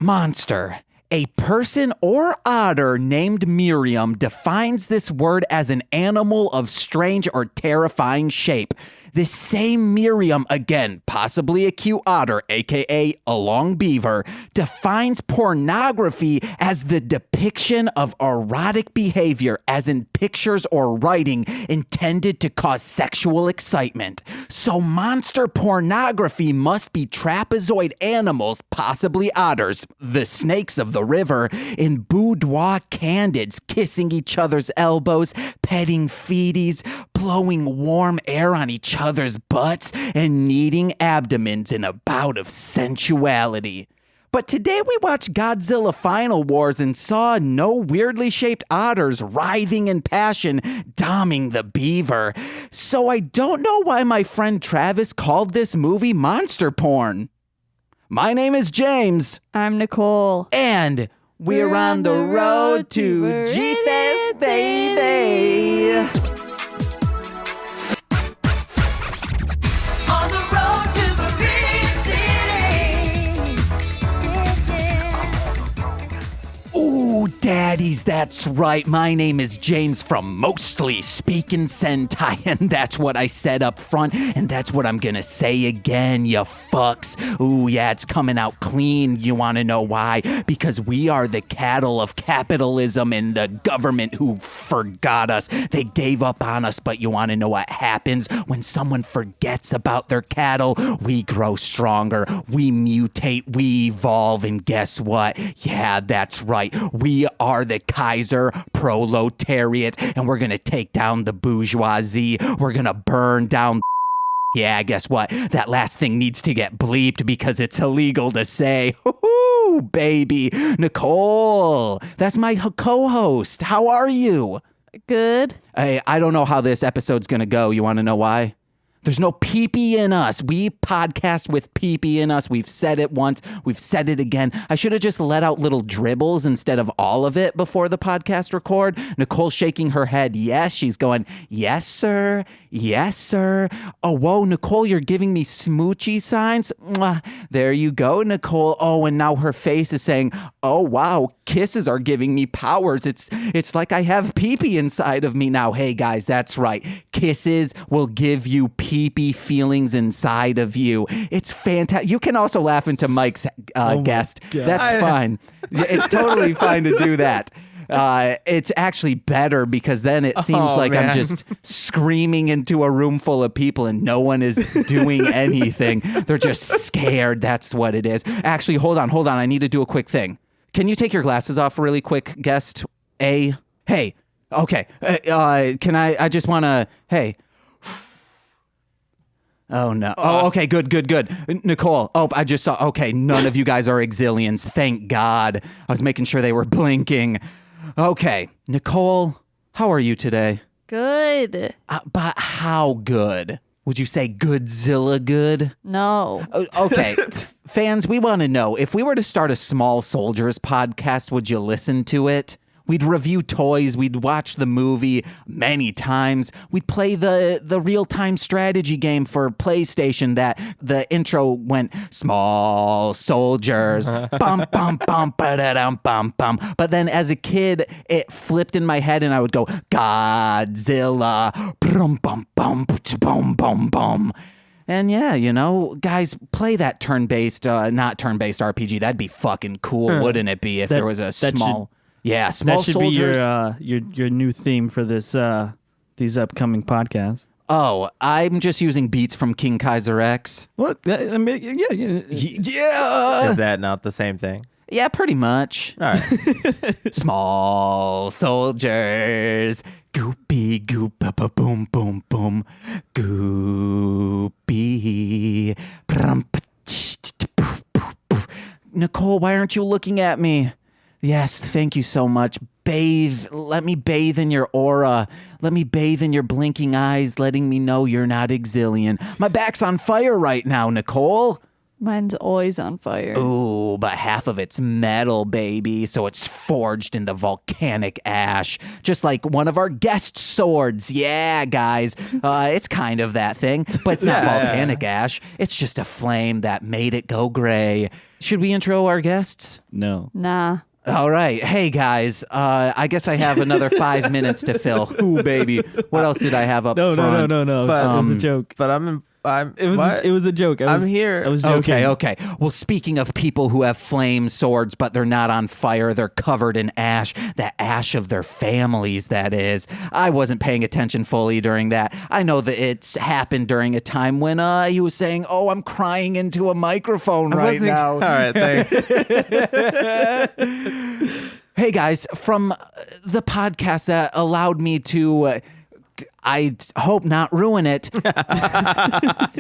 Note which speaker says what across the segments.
Speaker 1: Monster. A person or otter named Miriam defines this word as an animal of strange or terrifying shape. This same Miriam, again, possibly a cute otter, aka a long beaver, defines pornography as the depiction of erotic behavior, as in pictures or writing intended to cause sexual excitement. So monster pornography must be trapezoid animals, possibly otters, the snakes of the river, in boudoir candids, kissing each other's elbows, petting feeties, blowing warm air on each other's butts, and kneading abdomens in a bout of sensuality. But today we watched Godzilla Final Wars and saw no weirdly shaped otters writhing in passion, doming the beaver. So I don't know why my friend Travis called this movie monster porn. My name is James.
Speaker 2: I'm Nicole.
Speaker 1: And we're on the road to G-Fest, baby. Ooh, daddies, that's right. My name is James from Mostly Speaking Sentai, and that's what I said up front, and that's what I'm gonna say again, you fucks. Ooh, yeah, it's coming out clean. You wanna know why? Because we are the cattle of capitalism and the government who forgot us. They gave up on us, but you wanna know what happens when someone forgets about their cattle? We grow stronger, we mutate, we evolve, and guess what? Yeah, that's right. We are the Kaiser proletariat, and we're gonna take down the bourgeoisie. We're gonna burn down. Yeah, guess what? That last thing needs to get bleeped because it's illegal to say. Hoo-hoo, baby. Nicole, that's my co-host. How are you?
Speaker 2: Good.
Speaker 1: Hey, I don't know how this episode's gonna go. You want to know why? There's no pee-pee in us. We podcast with pee-pee in us. We've said it once. We've said it again. I should have just let out little dribbles instead of all of it before the podcast record. Nicole's shaking her head. Yes, she's going, yes, sir. Yes, sir. Oh, whoa, Nicole, you're giving me smoochy signs. Mwah. There you go, Nicole. Oh, and now her face is saying, oh, wow, kisses are giving me powers. It's like I have pee-pee inside of me now. Hey, guys, that's right. Kisses will give you pee-pee feelings inside of you. It's fantastic. You can also laugh into Mike's guest. That's fine. It's totally fine to do that. It's actually better because then it seems like I'm just screaming into a room full of people and no one is doing anything. They're just scared. That's what it is. Actually, hold on. I need to do a quick thing. Can you take your glasses off really quick, guest A? Hey, okay. Can I just want to, hey. Oh, no. Oh, okay, good. Nicole, I just saw, okay, none of you guys are exilians. Thank God. I was making sure they were blinking. Okay, Nicole, how are you today?
Speaker 2: Good.
Speaker 1: But how good? Would you say Godzilla good?
Speaker 2: No.
Speaker 1: Okay, fans, we want to know, if we were to start a Small Soldiers podcast, would you listen to it? We'd review toys. We'd watch the movie many times. We'd play the real-time strategy game for PlayStation that the intro went, small soldiers, bum, bum, bum, ba-da-dum, bum, bum. But then as a kid, it flipped in my head and I would go, Godzilla, brum, bum, bum, bum, bum, bum. And yeah, you know, guys, play that turn-based, not turn-based RPG. That'd be fucking cool, wouldn't it be, if there was a small... Yeah, Small Soldiers.
Speaker 3: That should be your new theme for this these upcoming podcasts.
Speaker 1: Oh, I'm just using beats from King Kaiser X.
Speaker 3: What? I mean,
Speaker 1: Yeah.
Speaker 4: Is that not the same thing?
Speaker 1: Yeah, pretty much.
Speaker 4: All right.
Speaker 1: Small soldiers. Goopy goop ba boom boom boom. Goopy. Nicole, why aren't you looking at me? Yes, thank you so much. Bathe. Let me bathe in your aura. Let me bathe in your blinking eyes, letting me know you're not exilian. My back's on fire right now, Nicole.
Speaker 2: Mine's always on fire.
Speaker 1: Ooh, but half of it's metal, baby. So it's forged in the volcanic ash. Just like one of our guest swords. Yeah, guys. It's kind of that thing. But it's not volcanic ash. It's just a flame that made it go gray. Should we intro our guests?
Speaker 3: No.
Speaker 2: Nah.
Speaker 1: All right. Hey, guys. I guess I have another 5 minutes to fill. Ooh, baby. What else did I have up
Speaker 3: No.
Speaker 1: front?
Speaker 3: But, it was a joke.
Speaker 4: But
Speaker 3: It was a joke.
Speaker 4: I'm here.
Speaker 3: I was joking.
Speaker 1: Okay. Well, speaking of people who have flame swords, but they're not on fire, they're covered in ash, the ash of their families, that is. I wasn't paying attention fully during that. I know that it's happened during a time when he was saying, oh, I'm crying into a microphone right now.
Speaker 4: All right, thanks.
Speaker 1: Hey, guys, from the podcast that allowed me to... I hope not ruin it.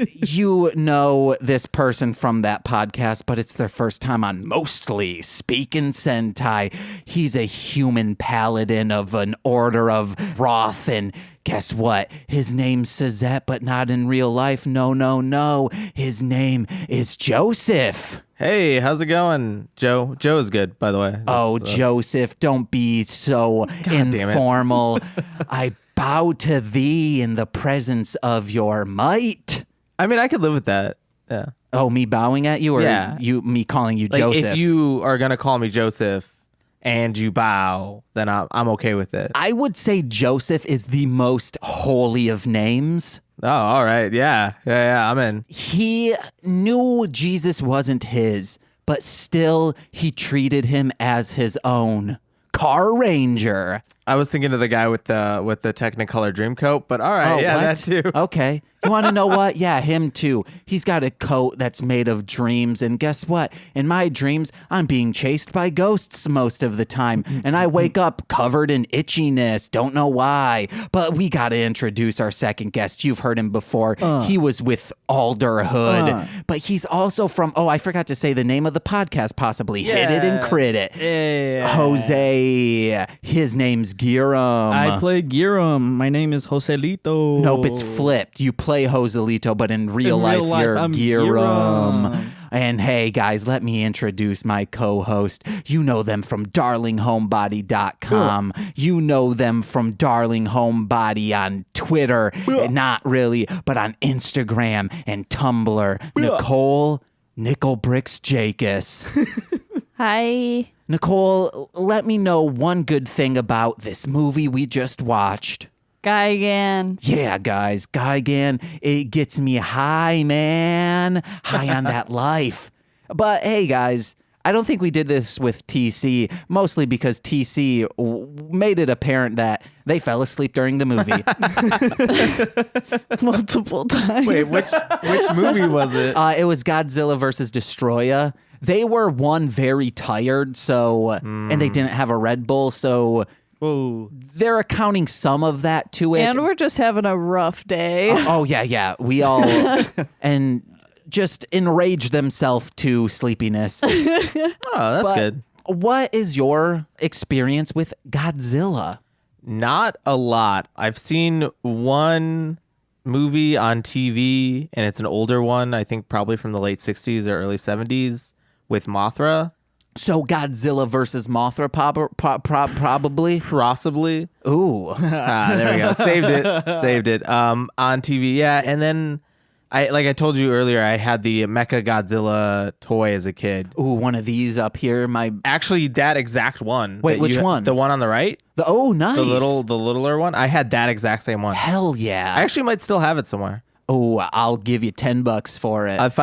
Speaker 1: You know this person from that podcast, but it's their first time on Mostly Speaking Sentai. He's a human paladin of an order of Roth, and guess what? His name's Suzette, but not in real life. No. His name is Joseph.
Speaker 4: Hey, how's it going, Joe? Joe is good, by the way.
Speaker 1: Joseph, don't be so
Speaker 4: damn it.
Speaker 1: informal. I bow to thee in the presence of your might.
Speaker 4: I mean, I could live with that. Yeah.
Speaker 1: Oh, me bowing at you, or
Speaker 4: Yeah.
Speaker 1: me calling you
Speaker 4: Like,
Speaker 1: Joseph?
Speaker 4: if you are gonna call me Joseph and you bow, then I'm okay with it.
Speaker 1: I would say Joseph is the most holy of names.
Speaker 4: Oh, all right. Yeah. I'm in.
Speaker 1: He knew Jesus wasn't his, but still he treated him as his own. Car Ranger.
Speaker 4: I was thinking of the guy with the Technicolor Dreamcoat, but all right,
Speaker 1: what?
Speaker 4: that too.
Speaker 1: Okay. You want to know what? Yeah, him too. He's got a coat that's made of dreams, and guess what? In my dreams, I'm being chased by ghosts most of the time, and I wake up covered in itchiness. Don't know why. But we got to introduce our second guest. You've heard him before. He was with Alderhood, but he's also from, I forgot to say the name of the podcast, possibly. Hit It and Crit It.
Speaker 3: Yeah.
Speaker 1: Jose. His name's Giram.
Speaker 3: I play Giram. My name is Joselito.
Speaker 1: Nope, it's flipped. You play Joselito, but in real life, you're
Speaker 3: I'm
Speaker 1: Giram. And hey, guys, let me introduce my co-host. You know them from darlinghomebody.com. You know them from Darling Homebody on Twitter. Not really, but on Instagram and Tumblr. Nicole Nickelbricks Jacus.
Speaker 2: Hi.
Speaker 1: Nicole, let me know one good thing about this movie we just watched.
Speaker 2: Gigan.
Speaker 1: Yeah, guys, Gigan, it gets me high, man. High on that life. But hey, guys, I don't think we did this with TC, mostly because TC made it apparent that they fell asleep during the movie.
Speaker 2: Multiple times.
Speaker 4: Wait, which movie was it?
Speaker 1: It was Godzilla versus Destroya. They were very tired, and they didn't have a Red Bull, so...
Speaker 3: Whoa.
Speaker 1: They're accounting some of that to it.
Speaker 2: And we're just having a rough day.
Speaker 1: Yeah. We all and just enraged themselves to sleepiness.
Speaker 4: Oh, that's good.
Speaker 1: What is your experience with Godzilla?
Speaker 4: Not a lot. I've seen one movie on TV, and it's an older one. I think probably from the late 60s or early 70s with Mothra.
Speaker 1: So Godzilla versus Mothra, probably.
Speaker 4: Possibly.
Speaker 1: Ooh,
Speaker 4: There we go. Saved it. On TV, yeah. And then I told you earlier, I had the Mecha Godzilla toy as a kid.
Speaker 1: ooh, one of these up here.
Speaker 4: Actually, that exact one.
Speaker 1: Wait,
Speaker 4: that
Speaker 1: which one?
Speaker 4: The one on the right.
Speaker 1: Nice.
Speaker 4: The littler one. I had that exact same one.
Speaker 1: Hell yeah.
Speaker 4: I actually might still have it somewhere.
Speaker 1: I'll give you $10 for it.
Speaker 4: If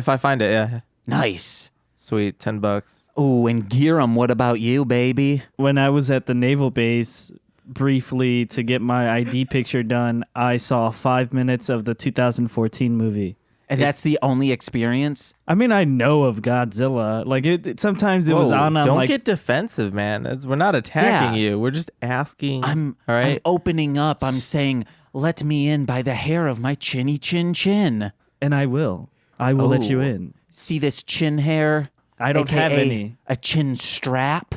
Speaker 4: I find it, yeah.
Speaker 1: Nice.
Speaker 4: Sweet, $10.
Speaker 1: Ooh, and Giram, what about you, baby?
Speaker 3: When I was at the naval base briefly to get my ID picture done, I saw 5 minutes of the 2014 movie.
Speaker 1: And that's the only experience?
Speaker 3: I mean, I know of Godzilla. Like sometimes it was on.
Speaker 4: Don't
Speaker 3: like,
Speaker 4: get defensive, man. We're not attacking
Speaker 1: Yeah.
Speaker 4: you. We're just asking.
Speaker 1: I'm
Speaker 4: all right.
Speaker 1: I'm opening up. I'm saying, let me in by the hair of my chinny chin chin.
Speaker 3: and I will let you
Speaker 1: Oh.
Speaker 3: in.
Speaker 1: See this chin hair?
Speaker 3: I don't have
Speaker 1: AKA
Speaker 3: any.
Speaker 1: A chin strap?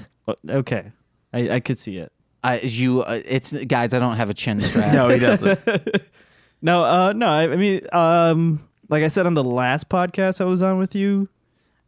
Speaker 3: Okay, I could see it.
Speaker 1: It's guys. I don't have a chin strap.
Speaker 4: No, he doesn't.
Speaker 3: No. I mean, like I said on the last podcast I was on with you,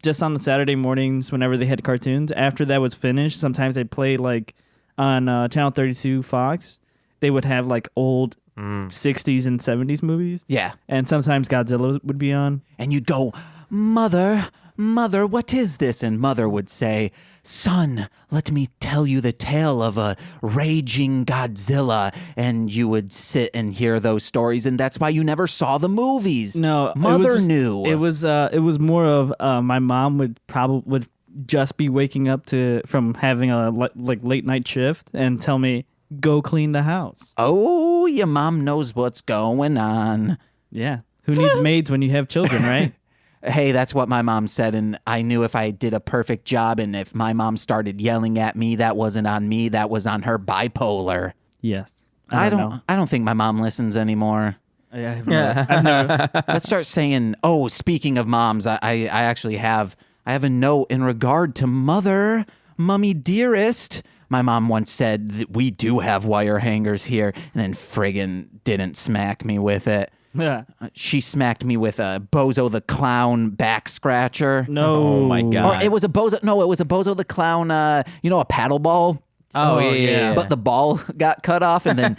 Speaker 3: just on the Saturday mornings whenever they had cartoons, after that was finished, sometimes they'd play like on Channel 32 Fox, they would have like old 60s and 70s movies.
Speaker 1: Yeah.
Speaker 3: And sometimes Godzilla would be on.
Speaker 1: And you'd go, Mother, what is this? And Mother would say, Son, let me tell you the tale of a raging Godzilla. And you would sit and hear those stories, and that's why you never saw the movies.
Speaker 3: No,
Speaker 1: Mother knew.
Speaker 3: It was more of my mom would just be waking up from having a like late night shift and tell me, go clean the house.
Speaker 1: Oh, your mom knows what's going on.
Speaker 3: Yeah. Who needs maids when you have children, right?
Speaker 1: Hey, that's what my mom said, and I knew if I did a perfect job, and if my mom started yelling at me, that wasn't on me, that was on her bipolar.
Speaker 3: Yes.
Speaker 1: I
Speaker 3: don't
Speaker 1: don't
Speaker 3: know.
Speaker 1: I don't think my mom listens anymore.
Speaker 3: I've never.
Speaker 1: Let's start saying, oh, speaking of moms, I actually have a note in regard to Mummy dearest. My mom once said that we do have wire hangers here, and then friggin' didn't smack me with it.
Speaker 3: Yeah.
Speaker 1: She smacked me with a Bozo the Clown back scratcher.
Speaker 3: No.
Speaker 4: Oh my God.
Speaker 1: Or it was a Bozo the Clown, a paddle ball.
Speaker 4: Oh, yeah.
Speaker 1: But the ball got cut off, and then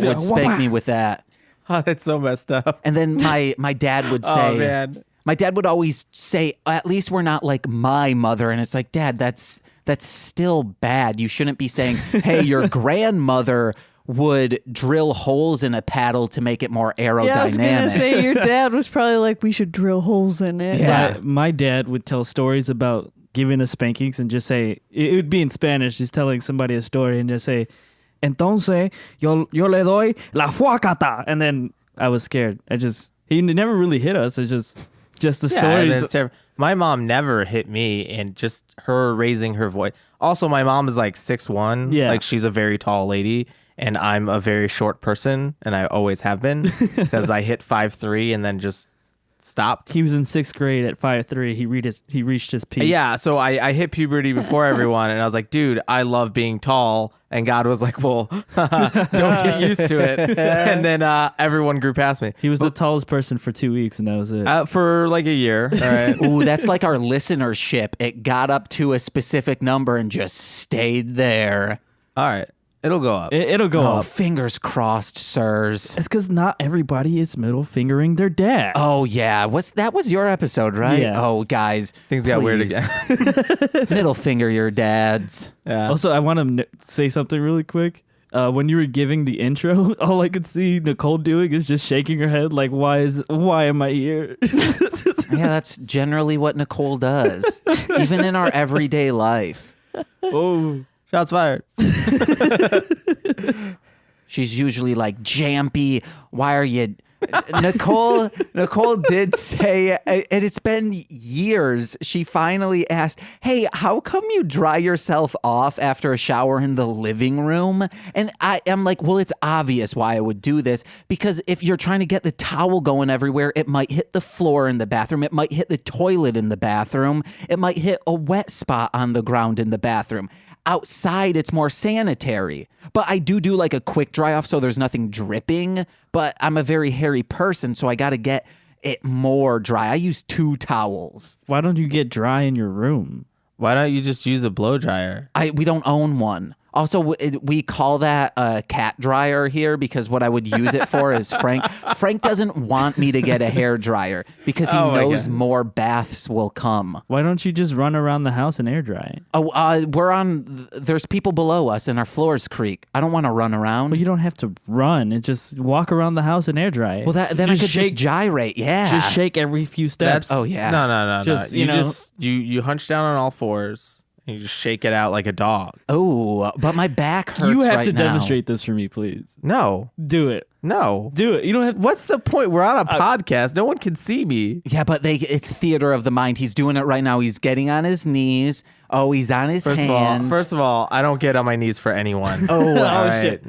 Speaker 1: would spank me with that.
Speaker 4: Oh, that's so messed up.
Speaker 1: And then my dad would say,
Speaker 4: Oh, man.
Speaker 1: my dad would always say, at least we're not like my mother. And it's like, Dad, that's still bad. You shouldn't be saying, hey, your grandmother would drill holes in a paddle to make it more aerodynamic.
Speaker 2: Yeah, I was gonna say your dad was probably like, we should drill holes in it.
Speaker 1: Yeah.
Speaker 3: My dad would tell stories about giving us spankings and just say, it would be in Spanish, just telling somebody a story and just say, entonces yo le doy la fuacata. And then I was scared. He never really hit us. It's just the stories.
Speaker 4: My mom never hit me, and just her raising her voice. Also, my mom is like 6'1".
Speaker 3: Yeah.
Speaker 4: Like, she's a very tall lady, and I'm a very short person, and I always have been, because I hit 5'3" and then just stopped.
Speaker 3: He was in 6th grade at 5'3". He reached his peak.
Speaker 4: Yeah, so I hit puberty before everyone, and I was like, dude, I love being tall. And God was like, well, don't get used to it. And then everyone grew past me.
Speaker 3: He was the tallest person for 2 weeks, and that was it.
Speaker 4: For like a year. All right.
Speaker 1: Ooh, that's like our listenership. It got up to a specific number and just stayed there.
Speaker 4: All right. It'll go up.
Speaker 3: It'll go
Speaker 1: Oh,
Speaker 3: up.
Speaker 1: fingers crossed, sirs.
Speaker 3: It's because not everybody is middle fingering their dad.
Speaker 1: Oh, yeah. That was your episode, right?
Speaker 3: Yeah.
Speaker 1: Oh, guys.
Speaker 4: Things got weird
Speaker 1: please.
Speaker 4: again.
Speaker 1: Middle finger your dads.
Speaker 4: Yeah.
Speaker 3: Also, I want to say something really quick. When you were giving the intro, all I could see Nicole doing is just shaking her head like, why am I here?
Speaker 1: Yeah, that's generally what Nicole does, even in our everyday life.
Speaker 3: Oh.
Speaker 4: Shots fired.
Speaker 1: She's usually like, Jampy, why are you... Nicole did say, and it's been years, she finally asked, hey, how come you dry yourself off after a shower in the living room? And I am like, well, it's obvious why I would do this, because if you're trying to get the towel going everywhere, it might hit the floor in the bathroom, it might hit the toilet in the bathroom, it might hit a wet spot on the ground in the bathroom. Outside, it's more sanitary. But I do like a quick dry off so there's nothing dripping. But I'm a very hairy person, so I got to get it more dry. I use 2 towels.
Speaker 3: Why don't you get dry in your room?
Speaker 4: Why don't you just use a blow dryer?
Speaker 1: We don't own one. Also, we call that a cat dryer here because what I would use it for is Frank. Frank doesn't want me to get a hair dryer because he knows more baths will come.
Speaker 3: Why don't you just run around the house and air dry it?
Speaker 1: Oh, there's people below us and our floors creak. I don't want to run around.
Speaker 3: Well, you don't have to run. It just walk around the house and air dry it.
Speaker 1: Well, then I could just gyrate. Yeah.
Speaker 3: Just shake every few steps.
Speaker 1: Oh, yeah.
Speaker 4: No.
Speaker 3: Just,
Speaker 4: You hunch down on all fours and you just shake it out like a dog.
Speaker 1: Oh, but my back hurts
Speaker 3: You have
Speaker 1: right
Speaker 3: to
Speaker 1: now.
Speaker 3: demonstrate this for me, please.
Speaker 4: No.
Speaker 3: Do it.
Speaker 4: No.
Speaker 3: Do it. You don't have.
Speaker 4: What's the point? We're on a podcast. No one can see me.
Speaker 1: Yeah, but it's theater of the mind. He's doing it right now. He's getting on his knees. Oh, he's on his hands.
Speaker 4: First of all, I don't get on my knees for anyone.
Speaker 1: Oh,
Speaker 4: All right.
Speaker 3: shit.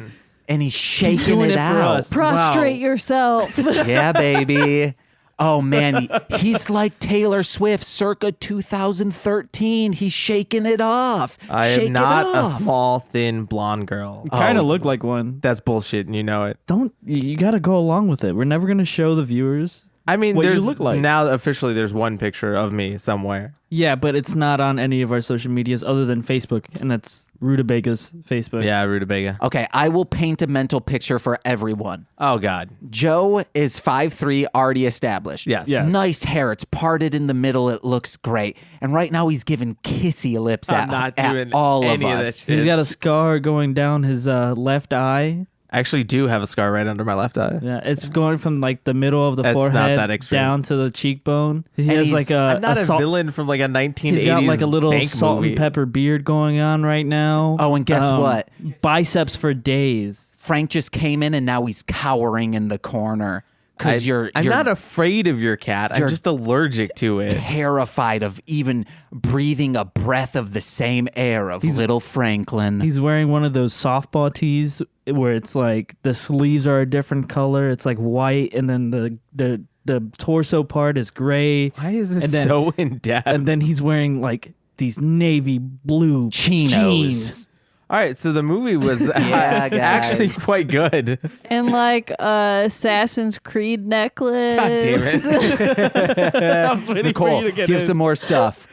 Speaker 1: And he's shaking
Speaker 3: doing
Speaker 1: it
Speaker 3: it for
Speaker 1: out.
Speaker 3: us.
Speaker 2: Prostrate yourself.
Speaker 1: Yeah, baby. Oh, man. He's like Taylor Swift circa 2013. He's shaking it off.
Speaker 4: I
Speaker 1: Shake
Speaker 4: am
Speaker 1: it
Speaker 4: not a
Speaker 1: off.
Speaker 4: small, thin, blonde girl.
Speaker 3: Kind of look like one.
Speaker 4: That's bullshit, and you know it.
Speaker 3: You got to go along with it. We're never going to show the viewers.
Speaker 4: I mean,
Speaker 3: what you
Speaker 4: there's
Speaker 3: look like.
Speaker 4: now officially there's one picture of me somewhere.
Speaker 3: Yeah, but it's not on any of our social medias other than Facebook, and that's Rutabaga's Facebook.
Speaker 4: Yeah, rutabaga.
Speaker 1: Okay, I will paint a mental picture for everyone.
Speaker 4: Oh God.
Speaker 1: Joe is 5'3", already established.
Speaker 4: Yes.
Speaker 3: Yes.
Speaker 1: Nice hair. It's parted in the middle. It looks great. And right now he's giving kissy lips
Speaker 4: I'm not
Speaker 1: at
Speaker 4: doing
Speaker 1: all of
Speaker 4: any of
Speaker 1: us.
Speaker 4: that shit.
Speaker 3: He's got a scar going down his left eye.
Speaker 4: I actually do have a scar right under my left eye.
Speaker 3: Yeah, it's going from like the middle of the
Speaker 4: That's not
Speaker 3: forehead
Speaker 4: that extreme.
Speaker 3: down to the cheekbone. He has
Speaker 1: he's-
Speaker 3: like a
Speaker 4: I'm not a
Speaker 3: salt-
Speaker 4: villain from like a 1980s
Speaker 3: He's got like a little
Speaker 4: bank
Speaker 3: salt
Speaker 4: movie.
Speaker 3: and pepper beard going on right now.
Speaker 1: Oh, and guess what?
Speaker 3: Biceps for days.
Speaker 1: Frank just came in and now he's cowering in the corner because
Speaker 4: I'm not afraid of your cat. I'm
Speaker 1: you're
Speaker 4: just allergic to it.
Speaker 1: terrified of even breathing a breath of the same air of little Franklin.
Speaker 3: He's wearing one of those softball tees where it's like the sleeves are a different color. It's like white, and then the torso part is gray.
Speaker 4: Why is this
Speaker 3: And then-
Speaker 4: so in depth?
Speaker 3: And then he's wearing like these navy blue
Speaker 1: Chinos.
Speaker 3: jeans.
Speaker 4: All right, so the movie was
Speaker 1: Yeah,
Speaker 4: actually
Speaker 1: guys.
Speaker 4: quite good.
Speaker 2: And like Assassin's Creed necklace.
Speaker 4: God damn it.
Speaker 3: I was waiting for
Speaker 1: Nicole,
Speaker 3: you to get
Speaker 1: give
Speaker 3: in.
Speaker 1: some more stuff.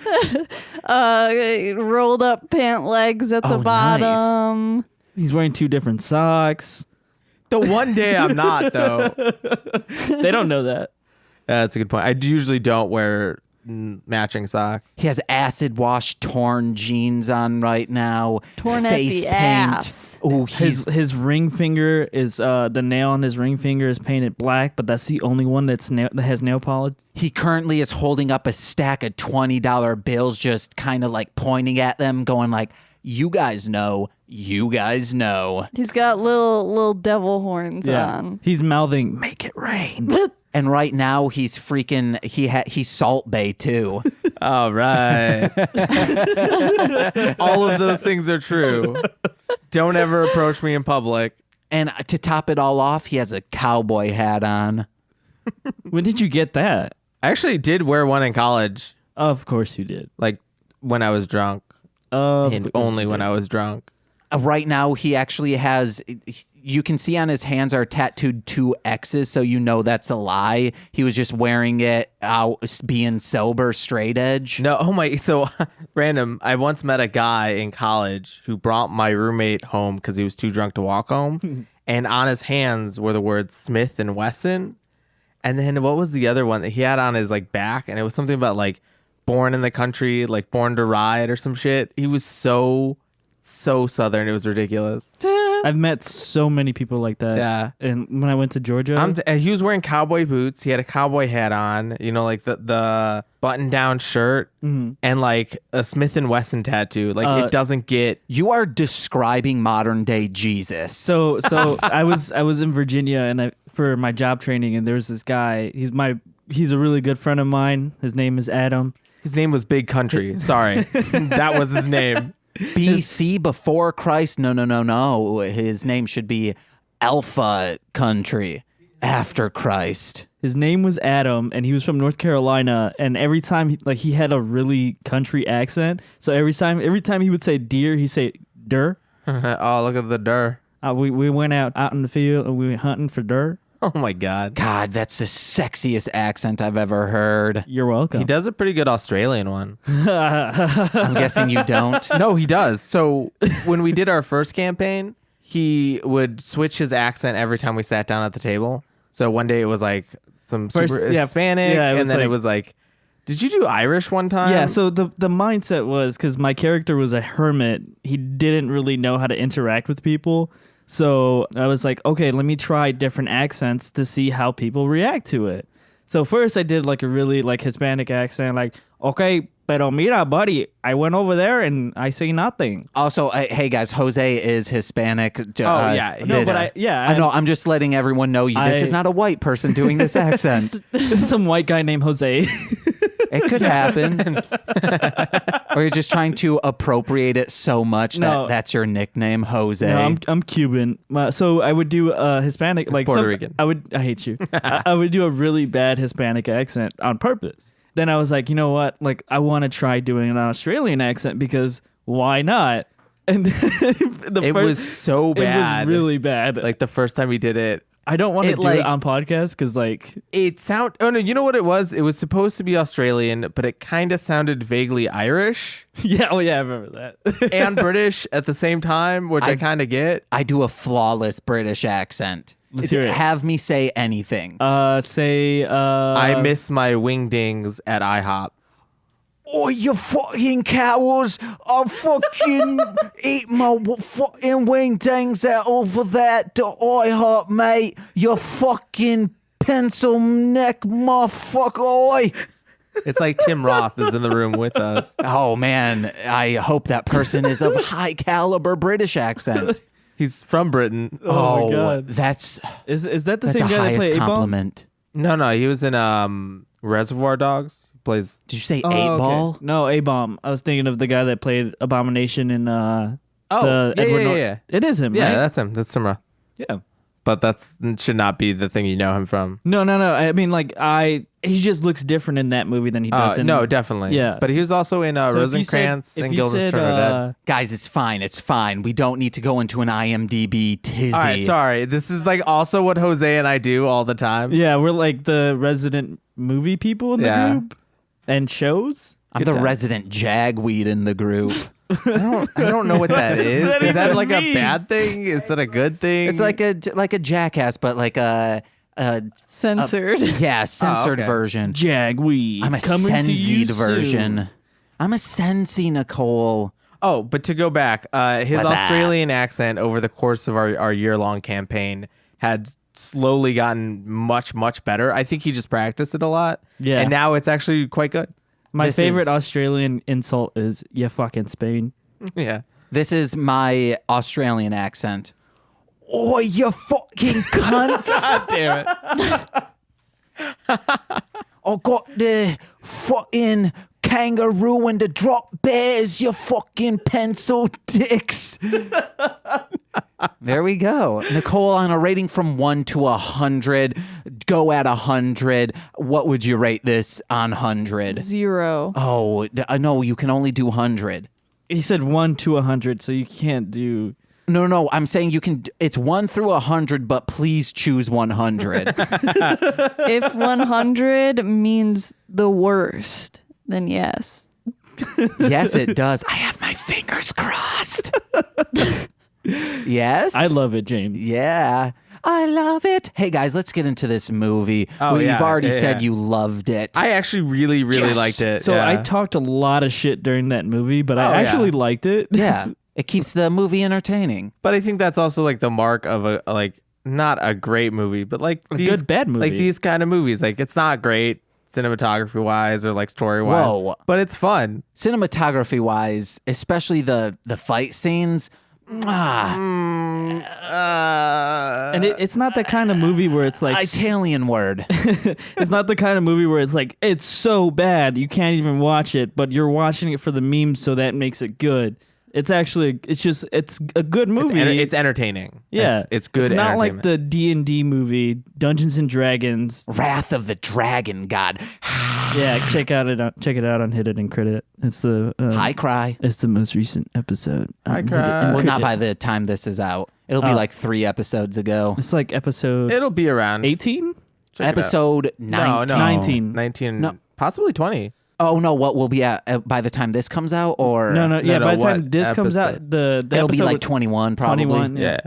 Speaker 2: Rolled up pant legs at the
Speaker 1: Oh, nice.
Speaker 2: bottom.
Speaker 3: He's wearing two different socks.
Speaker 4: The one day I'm not, though.
Speaker 3: They don't know that.
Speaker 4: That's a good point. I usually don't wear matching socks.
Speaker 1: He has acid wash torn jeans on right now.
Speaker 2: Torn at
Speaker 1: face
Speaker 2: the
Speaker 1: paint.
Speaker 2: ass.
Speaker 1: Oh, he's
Speaker 3: His ring finger is the nail on his ring finger is painted black, but that's the only one that has nail polish.
Speaker 1: he currently is holding up a stack of $20 bills, just kind of like pointing at them, going like, "You guys know, you guys know."
Speaker 2: He's got little devil horns on.
Speaker 3: He's mouthing, "Make it rain."
Speaker 1: And right now he's freaking he's Salt Bay too.
Speaker 4: All right. All of those things are true. Don't ever approach me in public.
Speaker 1: And to top it all off, he has a cowboy hat on.
Speaker 3: When did you get that?
Speaker 4: I actually did wear one in college,
Speaker 3: Of course you did.
Speaker 4: like when I was drunk, and only when I was drunk.
Speaker 1: Right now he actually has, you can see on his hands are tattooed 2 X's, so you know that's a lie. He was just wearing it out being sober, straight edge.
Speaker 4: No, oh my, so random. I once met a guy in college who brought my roommate home because he was too drunk to walk home. And on his hands were the words Smith and Wesson. And then what was the other one that he had on his like back? And it was something about like born in the country, like born to ride or some shit. He was so Southern. It was ridiculous.
Speaker 3: I've met so many people like that.
Speaker 4: Yeah.
Speaker 3: And when I went to Georgia,
Speaker 4: He was wearing cowboy boots. He had a cowboy hat on, you know, like the button down shirt and like a Smith and Wesson tattoo. Like it doesn't get.
Speaker 1: You are describing modern day Jesus.
Speaker 3: so I was in Virginia and for my job training, and there was this guy. He's a really good friend of mine. His name is Adam.
Speaker 4: His name was Big Country. Sorry, that was his name.
Speaker 1: BC before Christ? No. His name should be Alpha Country after Christ.
Speaker 3: His name was Adam, and he was from North Carolina. And every time he had a really country accent. So every time he would say deer, he'd say der.
Speaker 4: Oh, look at the dir.
Speaker 3: We went out in the field and we went hunting for der.
Speaker 4: Oh my God.
Speaker 1: God, that's the sexiest accent I've ever heard.
Speaker 3: You're welcome.
Speaker 4: He does a pretty good Australian one.
Speaker 1: I'm guessing you don't.
Speaker 4: No, he does. So when we did our first campaign, he would switch his accent every time we sat down at the table. So one day it was like some super Hispanic,
Speaker 3: yeah,
Speaker 4: and then it was like, did you do Irish one time?
Speaker 3: Yeah, so the mindset was, because my character was a hermit, he didn't really know how to interact with people. So I was like, okay, let me try different accents to see how people react to it. So first I did like a really like Hispanic accent, like, okay, pero mira, buddy, I went over there and I say nothing.
Speaker 1: Also, hey guys, Jose is Hispanic.
Speaker 4: yeah.
Speaker 3: No,
Speaker 1: this-
Speaker 3: but
Speaker 1: I know. I'm just letting everyone know this is not a white person doing this accent.
Speaker 3: some white guy named Jose.
Speaker 1: It could happen. Or you're just trying to appropriate it so much
Speaker 3: No.
Speaker 1: that's your nickname, Jose.
Speaker 3: No, I'm Cuban. So I would do Hispanic, like
Speaker 4: Puerto Rican.
Speaker 3: I hate you. I would do a really bad Hispanic accent on purpose. Then I was like, you know what? Like, I want to try doing an Australian accent because why not? And
Speaker 4: It was so bad.
Speaker 3: It was really bad.
Speaker 4: Like the first time he did it,
Speaker 3: I don't want to
Speaker 4: It,
Speaker 3: do
Speaker 4: like-
Speaker 3: it on podcast because like
Speaker 4: Oh no, you know what it was? It was supposed to be Australian, but it kind of sounded vaguely Irish
Speaker 3: yeah, oh yeah, I remember that.
Speaker 4: and British at the same time, which I kind of get.
Speaker 1: I do a flawless British accent.
Speaker 3: Let's hear it.
Speaker 1: Have me say anything.
Speaker 3: Say
Speaker 4: I miss my wingdings at IHOP.
Speaker 1: Oh, you fucking cowards! I fucking eat my fucking wingdings out over that IHOP, mate. You fucking pencil neck motherfucker, oi!
Speaker 4: It's like Tim Roth is in the room with us.
Speaker 1: Oh man, I hope that person is of high caliber British accent.
Speaker 4: He's from Britain.
Speaker 3: Oh my God.
Speaker 1: That's
Speaker 3: is that the
Speaker 1: that's
Speaker 3: same
Speaker 1: a
Speaker 3: guy that
Speaker 1: highest
Speaker 3: played A-Bomb?
Speaker 1: compliment.
Speaker 4: No, he was in Reservoir Dogs. He plays.
Speaker 1: Did you say
Speaker 3: Oh,
Speaker 1: eight
Speaker 3: okay.
Speaker 1: ball?
Speaker 3: No, A-Bomb. I was thinking of the guy that played Abomination in
Speaker 4: Oh,
Speaker 3: the
Speaker 4: yeah,
Speaker 3: Edward
Speaker 4: yeah,
Speaker 3: Nor-
Speaker 4: yeah.
Speaker 3: It is him,
Speaker 4: Yeah,
Speaker 3: right?
Speaker 4: that's him. That's Tim Roth.
Speaker 3: Yeah.
Speaker 4: But that should not be the thing you know him from.
Speaker 3: No. I mean, like, he just looks different in that movie than he does in.
Speaker 4: No, definitely.
Speaker 3: Yeah.
Speaker 4: But he was also in
Speaker 3: So if you
Speaker 4: Rosencrantz
Speaker 3: said- if
Speaker 4: and
Speaker 3: you
Speaker 4: Guildenstern
Speaker 3: said,
Speaker 4: are Dead.
Speaker 1: Guys, it's fine. It's fine. We don't need to go into an IMDb tizzy.
Speaker 4: All right, sorry. This is like also what Jose and I do all the time.
Speaker 3: Yeah, we're like the resident movie people in the
Speaker 4: Yeah.
Speaker 3: group and shows.
Speaker 1: I'm
Speaker 4: Good
Speaker 1: the
Speaker 4: time.
Speaker 1: resident jagweed in the group.
Speaker 4: I don't know what that is.
Speaker 3: that
Speaker 4: Is that
Speaker 3: even
Speaker 4: like a
Speaker 3: mean?
Speaker 4: bad thing? Is that a good thing?
Speaker 1: It's like a jackass, but like a
Speaker 2: Censored.
Speaker 1: yeah, censored
Speaker 4: okay.
Speaker 1: version.
Speaker 3: Jagweed.
Speaker 1: I'm a
Speaker 3: coming to you
Speaker 1: sensied version.
Speaker 3: soon.
Speaker 1: I'm a sensi, Nicole.
Speaker 4: Oh, but to go back, his
Speaker 1: What's that?
Speaker 4: Australian accent over the course of our year-long campaign had slowly gotten much, much better. I think he just practiced it a lot.
Speaker 3: Yeah.
Speaker 4: And now it's actually quite good.
Speaker 3: My
Speaker 1: This
Speaker 3: favorite
Speaker 1: is-
Speaker 3: Australian insult is "you fucking Spain."
Speaker 4: Yeah.
Speaker 1: This is my Australian accent. Oh, you fucking cunts!
Speaker 4: Damn it.
Speaker 1: I got the fucking kangaroo and the drop bears, you fucking pencil dicks. There we go. Nicole, on a rating from 1 to 100, go at 100. What would you rate this on 100?
Speaker 2: 0.
Speaker 1: Oh, no, you can only do 100.
Speaker 3: He said 1 to 100, so you can't do.
Speaker 1: No, I'm saying you can, it's 1 through 100, but please choose 100.
Speaker 2: If 100 means the worst, then yes.
Speaker 1: Yes, it does. I have my fingers crossed. Yes?
Speaker 3: I love it, James.
Speaker 1: Yeah. I love it. Hey guys, let's get into this movie.
Speaker 4: Oh,
Speaker 1: You've
Speaker 4: yeah,
Speaker 1: already
Speaker 4: yeah,
Speaker 1: said
Speaker 4: yeah.
Speaker 1: you loved it.
Speaker 4: I actually really, really
Speaker 1: Yes.
Speaker 4: liked it.
Speaker 3: So
Speaker 4: yeah.
Speaker 3: I talked a lot of shit during that movie, but
Speaker 4: Oh,
Speaker 3: I
Speaker 4: yeah.
Speaker 3: actually liked it.
Speaker 1: yeah. It keeps the movie entertaining.
Speaker 4: But I think that's also like the mark of a like not a great movie, but like
Speaker 3: A
Speaker 4: these,
Speaker 3: good bad movie.
Speaker 4: Like these kind of movies. Like it's not great cinematography wise or like story wise.
Speaker 1: Whoa.
Speaker 4: But it's fun.
Speaker 1: Cinematography wise, especially the fight scenes.
Speaker 3: And it's not the kind of movie where it's like
Speaker 1: Italian word.
Speaker 3: it's not the kind of movie where it's like it's so bad you can't even watch it, but you're watching it for the memes, so that makes it good. It's actually it's a good movie.
Speaker 4: It's entertaining.
Speaker 3: yeah,
Speaker 4: It's good.
Speaker 3: It's not like
Speaker 4: entertainment.
Speaker 3: the D&D movie Dungeons and Dragons.
Speaker 1: Wrath of the Dragon God.
Speaker 3: Yeah, check it out on Hit It and Crit It. It's the
Speaker 1: I cry.
Speaker 3: It's the most recent episode. on Hit It
Speaker 4: cry.
Speaker 3: and
Speaker 1: Well,
Speaker 3: Crit
Speaker 1: not
Speaker 3: It.
Speaker 1: by the time this is out. It'll be
Speaker 3: Oh.
Speaker 1: like 3 episodes ago.
Speaker 3: It's like episode
Speaker 4: It'll be around
Speaker 3: 18,
Speaker 4: Check it out.
Speaker 1: Episode 19.
Speaker 4: No.
Speaker 3: 19.
Speaker 4: 19.
Speaker 1: No.
Speaker 4: Possibly 20.
Speaker 1: Oh no, what will be at by the time this comes out, or
Speaker 3: No, yeah.
Speaker 4: no,
Speaker 3: By the time
Speaker 4: what
Speaker 3: this comes out,
Speaker 4: episode?
Speaker 3: the
Speaker 1: it'll be
Speaker 3: episode
Speaker 1: like
Speaker 3: with
Speaker 1: 21 probably.
Speaker 3: 21,
Speaker 4: Yeah.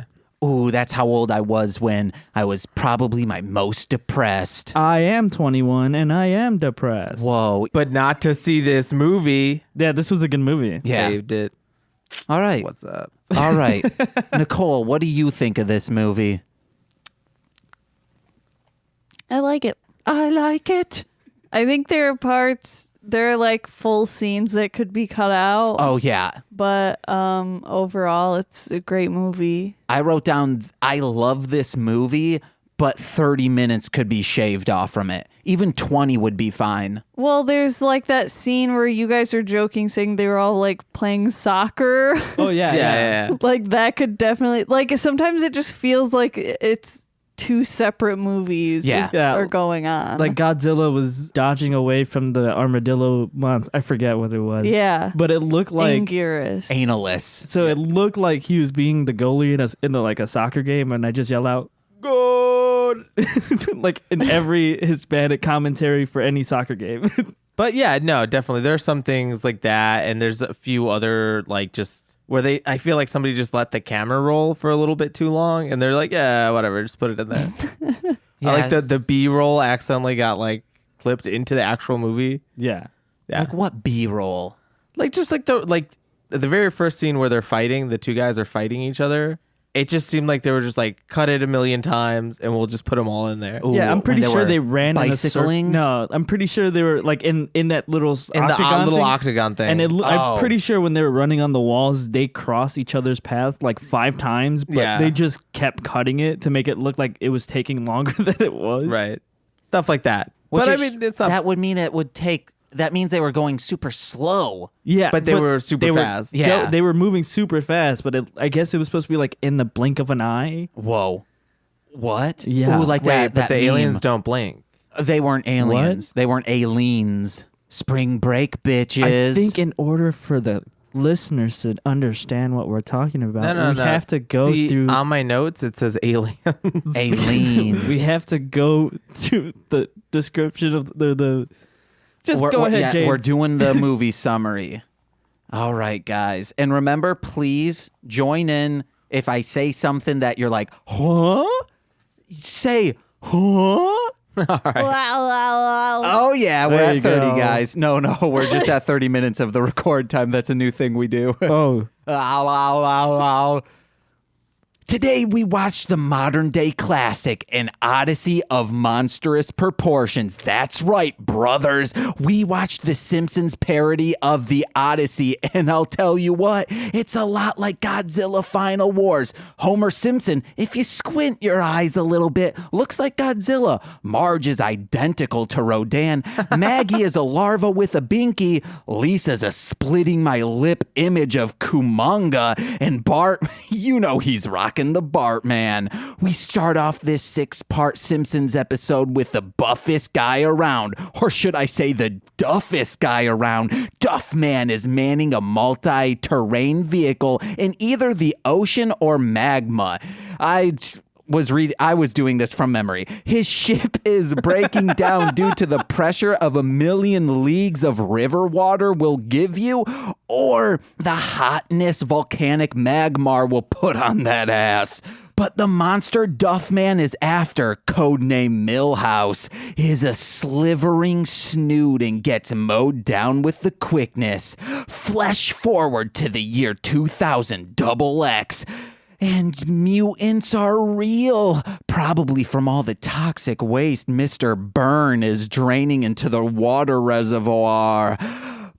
Speaker 1: Ooh, that's how old I was when I was probably my most depressed.
Speaker 3: I am 21 and I am depressed.
Speaker 1: Whoa.
Speaker 4: But not to see this movie.
Speaker 3: Yeah, this was a good movie.
Speaker 1: Yeah.
Speaker 4: Saved it.
Speaker 1: All right.
Speaker 4: What's up?
Speaker 1: All right. Nicole, what do you think of this movie?
Speaker 2: I like it.
Speaker 1: I like it.
Speaker 2: I think there are like full scenes that could be cut out.
Speaker 1: Oh yeah.
Speaker 2: But overall, it's a great movie.
Speaker 1: I wrote down I love this movie, but 30 minutes could be shaved off from it. Even 20 would be fine.
Speaker 2: Well, there's like that scene where you guys are joking, saying they were all like playing soccer.
Speaker 3: Oh yeah,
Speaker 4: Yeah.
Speaker 2: Like that could definitely, like, sometimes it just feels like it's two separate movies
Speaker 1: Yeah.
Speaker 3: Yeah.
Speaker 2: are going on.
Speaker 3: Like Godzilla was dodging away from the armadillo monster. I forget what it was.
Speaker 2: Yeah.
Speaker 3: But it looked like
Speaker 2: Anguirus.
Speaker 1: Analus.
Speaker 3: so it looked like he was being the goalie in like a soccer game, and I just yell out, "Goal!" like in every Hispanic commentary for any soccer game.
Speaker 4: But yeah, no, definitely. There are some things like that, and there's a few other like just where I feel like somebody just let the camera roll for a little bit too long, and they're like, yeah, whatever, just put it in there.
Speaker 1: Yeah.
Speaker 4: I like the B-roll accidentally got like clipped into the actual movie.
Speaker 3: Yeah.
Speaker 4: Yeah,
Speaker 1: Like what B-roll?
Speaker 4: like just like the very first scene where they're fighting, the two guys are fighting each other. It just seemed like they were just like cut it a million times, and we'll just put them all in there.
Speaker 1: Ooh,
Speaker 3: Yeah, I'm pretty
Speaker 1: when
Speaker 3: sure
Speaker 1: were
Speaker 3: they ran
Speaker 1: bicycling.
Speaker 3: No, I'm pretty sure they were like in that little
Speaker 4: In the
Speaker 3: octagon
Speaker 4: little
Speaker 3: thing.
Speaker 4: octagon thing.
Speaker 3: And
Speaker 1: Oh.
Speaker 3: I'm pretty sure when they were running on the walls, they crossed each other's path like 5 times, but
Speaker 4: Yeah.
Speaker 3: they just kept cutting it to make it look like it was taking longer than it was.
Speaker 4: right, stuff like that.
Speaker 1: Which
Speaker 4: But I
Speaker 1: is-
Speaker 4: mean, it's not.
Speaker 1: that would mean it would take. That means they were going super slow.
Speaker 3: Yeah,
Speaker 4: But they were super fast.
Speaker 1: Yeah.
Speaker 3: they were moving super fast, but I guess it was supposed to be like in the blink of an eye.
Speaker 1: Whoa. What?
Speaker 3: Yeah.
Speaker 1: Ooh, like
Speaker 4: Wait,
Speaker 1: that.
Speaker 4: but
Speaker 1: that
Speaker 4: the
Speaker 1: meme.
Speaker 4: aliens don't blink.
Speaker 1: They weren't aliens. They weren't aliens. Spring break, bitches.
Speaker 3: I think in order for the listeners to understand what we're talking about,
Speaker 4: No.
Speaker 3: we have to go
Speaker 4: See,
Speaker 3: through.
Speaker 4: On my notes, it says aliens.
Speaker 1: Alien.
Speaker 3: We have to go to the description of the. Just go ahead, James.
Speaker 1: We're doing the movie summary. All right, guys. And remember, please join in. If I say something that you're like, huh? Say, huh?
Speaker 2: Wow, wow, wow.
Speaker 1: Oh, yeah, we're
Speaker 3: There
Speaker 1: at
Speaker 3: you
Speaker 1: 30,
Speaker 3: go.
Speaker 1: guys. No, we're just at 30 minutes of the record time. That's a new thing we do.
Speaker 3: Oh,
Speaker 1: Ow, ow, ow, ow. Today we watched the modern day classic, An Odyssey of Monstrous Proportions. That's right, brothers. We watched the Simpsons parody of the Odyssey, and I'll tell you what, it's a lot like Godzilla Final Wars. Homer Simpson, if you squint your eyes a little bit, looks like Godzilla. Marge is identical to Rodan. Maggie is a larva with a binky. Lisa's a splitting my lip image of Kumonga. And Bart, you know he's rocking the Bartman. We start off this 6-part Simpsons episode with the buffest guy around, or should I say the duffest guy around. Duffman is manning a multi-terrain vehicle in either the ocean or magma. I was doing this from memory. His ship is breaking down due to the pressure of 1,000,000 leagues of river water will give you, or the hotness volcanic magmar will put on that ass. But the monster Duffman is after, codename Millhouse, is a slivering snoot and gets mowed down with the quickness. Flash forward to the year 2000 XX. And mutants are real, probably from all the toxic waste Mr. Burn is draining into the water reservoir.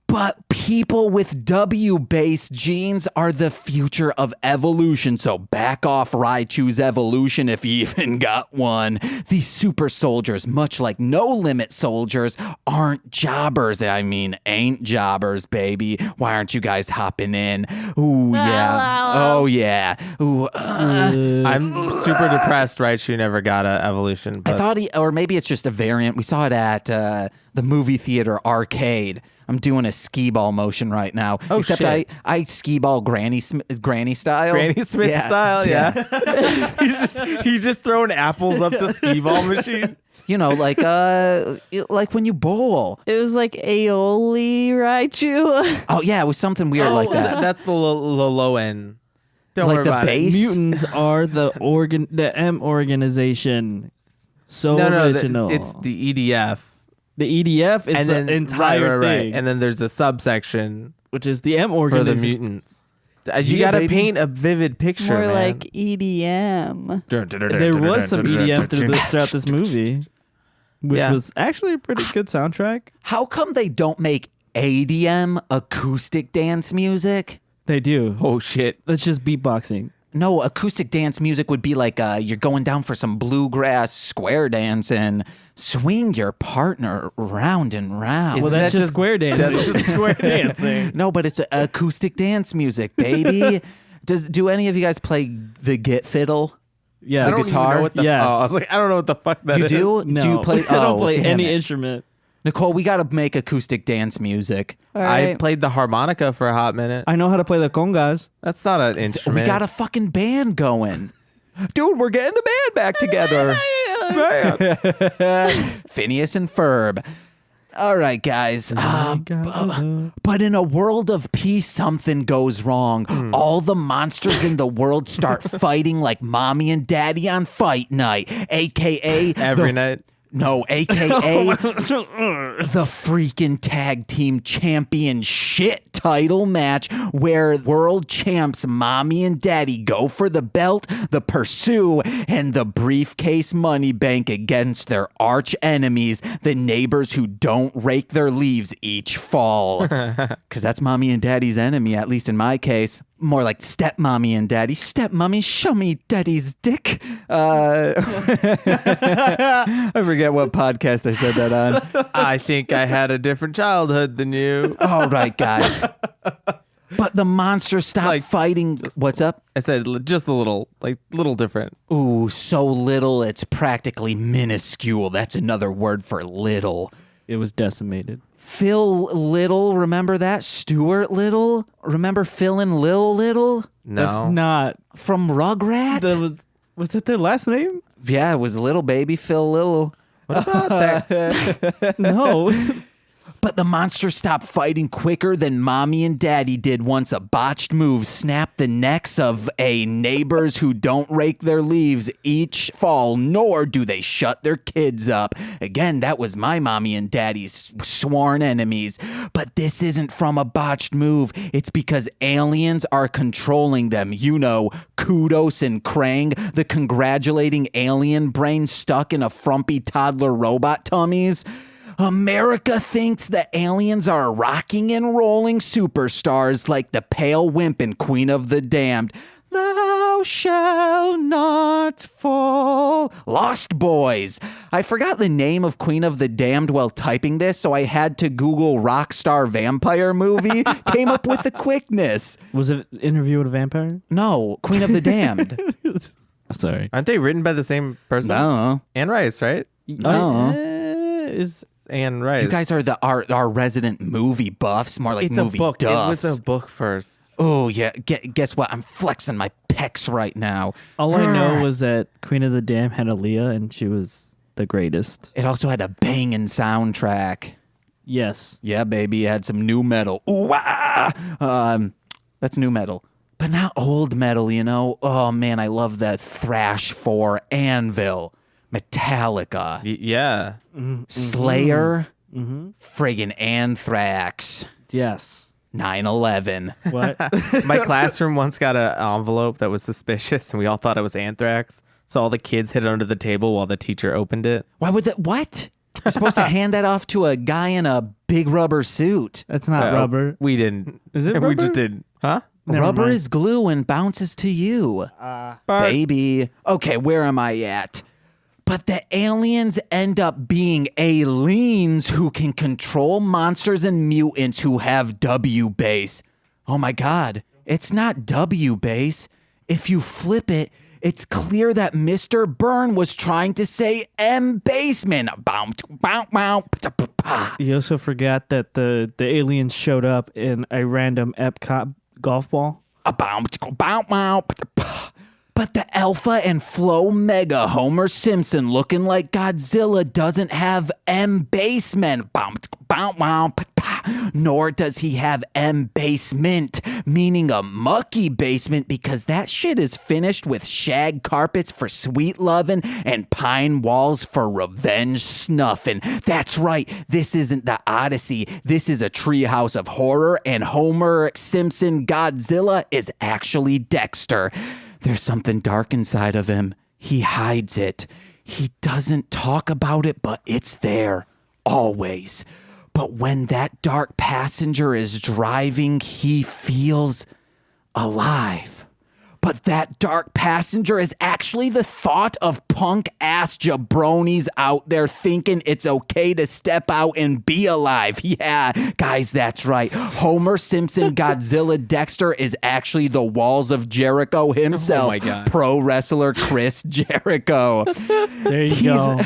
Speaker 1: But people with W-based genes are the future of evolution, so back off Raichu's evolution if you even got one. These super soldiers, much like No Limit soldiers, aren't jobbers. I mean, ain't jobbers, baby. Why aren't you guys hopping in? Ooh, yeah. Oh, yeah. Ooh,
Speaker 4: I'm super depressed. Raichu never got a evolution. But
Speaker 1: I thought or maybe it's just a variant. We saw it at the movie theater arcade. I'm doing a skee ball motion right now.
Speaker 4: Oh,
Speaker 1: Except
Speaker 4: shit.
Speaker 1: I skee ball Granny style.
Speaker 4: Granny Smith style, yeah. he's just throwing apples up the skee ball machine.
Speaker 1: You know, like when you bowl.
Speaker 2: It was like aioli Raichu.
Speaker 1: Oh yeah, it was something weird like that.
Speaker 4: That's the low end. Don't
Speaker 1: Like
Speaker 4: worry
Speaker 1: the
Speaker 4: about
Speaker 1: base?
Speaker 4: it.
Speaker 3: mutants are the M organization. So
Speaker 4: No,
Speaker 3: original.
Speaker 4: it's the EDF.
Speaker 3: The EDF is
Speaker 4: And
Speaker 3: the
Speaker 4: then
Speaker 3: entire
Speaker 4: right.
Speaker 3: thing,
Speaker 4: And then there's a subsection
Speaker 3: which is the M
Speaker 4: for
Speaker 3: organization.
Speaker 4: the mutants. You
Speaker 1: Yeah,
Speaker 4: gotta
Speaker 1: baby.
Speaker 4: paint a vivid picture,
Speaker 2: More
Speaker 4: man.
Speaker 2: like EDM.
Speaker 3: There was some EDM throughout this movie, which
Speaker 4: Yeah.
Speaker 3: was actually a pretty good soundtrack.
Speaker 1: How come they don't make ADM, acoustic dance music?
Speaker 3: They do.
Speaker 4: Oh shit!
Speaker 3: That's just beatboxing.
Speaker 1: No, acoustic dance music would be like you're going down for some bluegrass square dance and swing your partner round and round.
Speaker 3: Well, that's
Speaker 4: that
Speaker 3: just
Speaker 4: just-
Speaker 3: square dancing.
Speaker 4: That's just square dancing.
Speaker 1: No, but it's acoustic dance music, baby. Do any of you guys play the git fiddle?
Speaker 3: Yeah,
Speaker 4: I don't even know what the.
Speaker 3: Yes.
Speaker 4: Oh, I was like, I don't know what the fuck that
Speaker 1: You
Speaker 4: is.
Speaker 1: do?
Speaker 3: No,
Speaker 1: Do you play?
Speaker 3: I don't
Speaker 1: oh,
Speaker 3: play
Speaker 1: damn
Speaker 3: any
Speaker 1: it.
Speaker 3: instrument.
Speaker 1: Nicole, we got to make acoustic dance music.
Speaker 2: All
Speaker 4: I
Speaker 2: right.
Speaker 4: played the harmonica for a hot minute.
Speaker 3: I know how to play the congas.
Speaker 4: That's not an
Speaker 1: We
Speaker 4: instrument.
Speaker 1: got a fucking band going. Dude, we're getting the band back together.
Speaker 4: Man.
Speaker 1: Phineas and Ferb. All right, guys. But in a world of peace, something goes wrong. All the monsters in the world start fighting like mommy and daddy on fight night, a.k.a.
Speaker 4: Every night.
Speaker 1: No, a.k.a. the freaking tag team championship title match where world champs mommy and daddy go for the belt, the pursue, and the briefcase money bank against their arch enemies, the neighbors who don't rake their leaves each fall. Because that's mommy and daddy's enemy, at least in my case. More like stepmommy and daddy. Stepmommy, show me daddy's dick. I forget what podcast I said that on.
Speaker 4: I think I had a different childhood than you.
Speaker 1: All right, guys. But the monster stopped fighting. What's up?
Speaker 4: I said just a little different.
Speaker 1: Ooh, so little it's practically minuscule. That's another word for little.
Speaker 3: It was decimated.
Speaker 1: Phil Little, remember that? Stuart Little? Remember Phil and Lil Little?
Speaker 4: No.
Speaker 3: That's not.
Speaker 1: From Rugrat?
Speaker 3: Was that their last name?
Speaker 1: Yeah, it was little baby Phil Little.
Speaker 4: What about that?
Speaker 3: No.
Speaker 1: But the monster stopped fighting quicker than mommy and daddy did once a botched move snapped the necks of neighbors who don't rake their leaves each fall, nor do they shut their kids up. Again, that was my mommy and daddy's sworn enemies. But this isn't from a botched move. It's because aliens are controlling them. You know, Kudos and Krang, the congratulating alien brain stuck in a frumpy toddler robot tummies. America thinks that aliens are rocking and rolling superstars like the pale wimp in Queen of the Damned. Thou shalt not fall. Lost Boys. I forgot the name of Queen of the Damned while typing this, so I had to Google Rockstar Vampire Movie. Came up with the quickness.
Speaker 3: Was it Interview with a Vampire?
Speaker 1: No, Queen of the Damned.
Speaker 3: I'm sorry.
Speaker 4: Aren't they written by the same person?
Speaker 1: No.
Speaker 4: Anne Rice, right?
Speaker 1: No.
Speaker 3: Is
Speaker 4: Anne Rice.
Speaker 1: You guys are our resident movie buffs, more like
Speaker 4: it's
Speaker 1: movie
Speaker 4: a book.
Speaker 1: duffs.
Speaker 4: It was a book first.
Speaker 1: Oh, yeah. Guess what? I'm flexing my pecs right now.
Speaker 3: all I know was that Queen of the Dam had Aaliyah and she was the greatest.
Speaker 1: It also had a banging soundtrack.
Speaker 3: Yes.
Speaker 1: Yeah, baby. It had some new metal. Ooh, ah! That's new metal. But not old metal, you know? Oh, man, I love that Thrash 4 Anvil. Metallica.
Speaker 4: Yeah.
Speaker 1: Slayer. Friggin' Anthrax.
Speaker 3: Yes.
Speaker 1: 9/11.
Speaker 3: What?
Speaker 4: My classroom once got an envelope that was suspicious, and we all thought it was anthrax. So all the kids hid it under the table while the teacher opened it.
Speaker 1: Why would that? What? You're supposed to hand that off to a guy in a big rubber suit.
Speaker 3: That's not rubber.
Speaker 4: We didn't.
Speaker 3: Is it
Speaker 4: We
Speaker 3: rubber?
Speaker 4: just did. Huh?
Speaker 3: Never
Speaker 1: Rubber
Speaker 3: mind.
Speaker 1: is glue and bounces to you. Baby. Okay, where am I at? But the aliens end up being aliens who can control monsters and mutants who have W base. Oh my God. It's not W base. If you flip it, it's clear that Mr. Byrne was trying to say M basement.
Speaker 3: You also forgot that the aliens showed up in a random Epcot golf ball.
Speaker 1: But the Alpha and Flow Mega Homer Simpson looking like Godzilla doesn't have M basement. Nor does he have M basement, meaning a mucky basement, because that shit is finished with shag carpets for sweet lovin' and pine walls for revenge snuffin'. That's right, this isn't the Odyssey. This is a treehouse of horror, and Homer Simpson Godzilla is actually Dexter. There's something dark inside of him. He hides it. He doesn't talk about it, but it's there. Always. But when that dark passenger is driving, he feels alive. But that dark passenger is actually the thought of punk-ass jabronis out there thinking it's okay to step out and be alive. Yeah, guys, that's right. Homer Simpson Godzilla Dexter is actually the walls of Jericho himself.
Speaker 4: Oh my God.
Speaker 1: Pro wrestler Chris Jericho.
Speaker 3: There you go.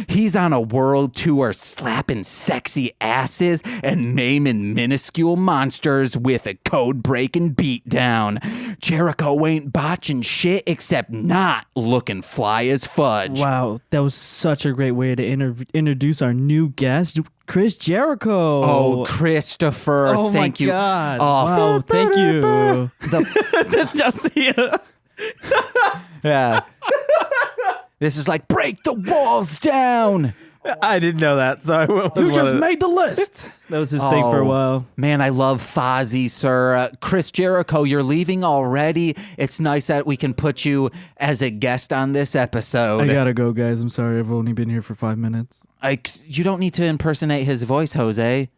Speaker 1: He's on a world tour slapping sexy asses and maiming minuscule monsters with a code-breaking beatdown. Jericho ain't botching shit except not looking fly as fudge.
Speaker 3: Wow, that was such a great way to introduce our new guest, Chris Jericho.
Speaker 1: Oh, Christopher,
Speaker 3: Oh
Speaker 1: thank
Speaker 3: my
Speaker 1: you.
Speaker 3: God.
Speaker 1: Oh,
Speaker 3: Wow, thank you.
Speaker 1: The,
Speaker 3: Jesse.
Speaker 1: yeah. This is like break the walls down.
Speaker 4: I didn't know that, so I went with
Speaker 3: You
Speaker 4: one
Speaker 3: just
Speaker 4: of the-
Speaker 3: made the list. That was his thing for a while.
Speaker 1: Man, I love Fozzie, sir. Chris Jericho, you're leaving already. It's nice that we can put you as a guest on this episode.
Speaker 3: I gotta go, guys. I'm sorry. I've only been here for 5 minutes.
Speaker 1: You don't need to impersonate his voice, Jose.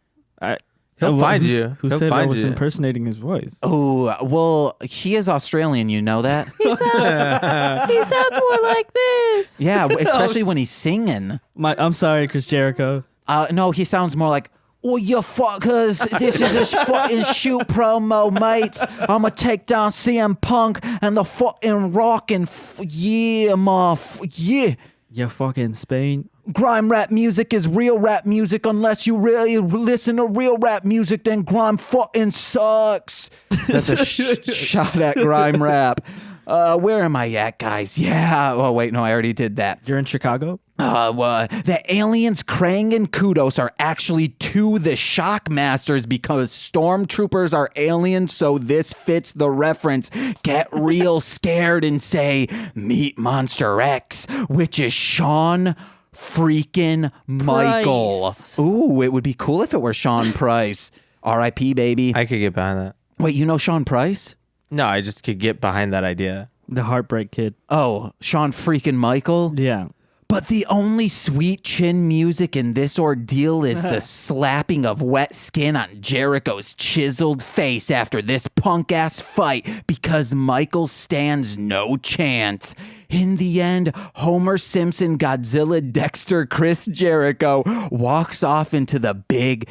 Speaker 4: He'll find
Speaker 3: who's-
Speaker 4: you.
Speaker 3: Who
Speaker 4: He'll
Speaker 3: said I
Speaker 4: find
Speaker 3: was
Speaker 4: you.
Speaker 3: impersonating his voice?
Speaker 1: Oh, well, he is Australian. You know that?
Speaker 2: He sounds more like this.
Speaker 1: Yeah, especially when he's singing.
Speaker 3: I'm sorry, Chris Jericho.
Speaker 1: No, he sounds more like, oh, you fuckers, this is a fucking shoot promo, mates. I'm going to take down CM Punk and the fucking rockin' yeah.
Speaker 3: You fucking Spain.
Speaker 1: Grime rap music is real rap music unless you really listen to real rap music, then grime fucking sucks. That's a shot at grime rap. Where am I at, guys? Yeah. Oh, wait, no, I already did that.
Speaker 3: You're in Chicago?
Speaker 1: The aliens, Krang and Kudos, are actually to the Shockmasters because stormtroopers are aliens, so this fits the reference. Get real scared and say, meet Monster X, which is Sean freaking Michael.
Speaker 2: Price.
Speaker 1: Ooh, it would be cool if it were Sean Price. R.I.P., baby.
Speaker 4: I could get behind that.
Speaker 1: Wait, you know Sean Price?
Speaker 4: No, I just could get behind that idea.
Speaker 3: The Heartbreak Kid.
Speaker 1: Oh, Sean freaking Michael?
Speaker 3: Yeah.
Speaker 1: But the only sweet chin music in this ordeal is the slapping of wet skin on Jericho's chiseled face after this punk-ass fight because Michael stands no chance. In the end, Homer Simpson, Godzilla, Dexter, Chris Jericho walks off into the big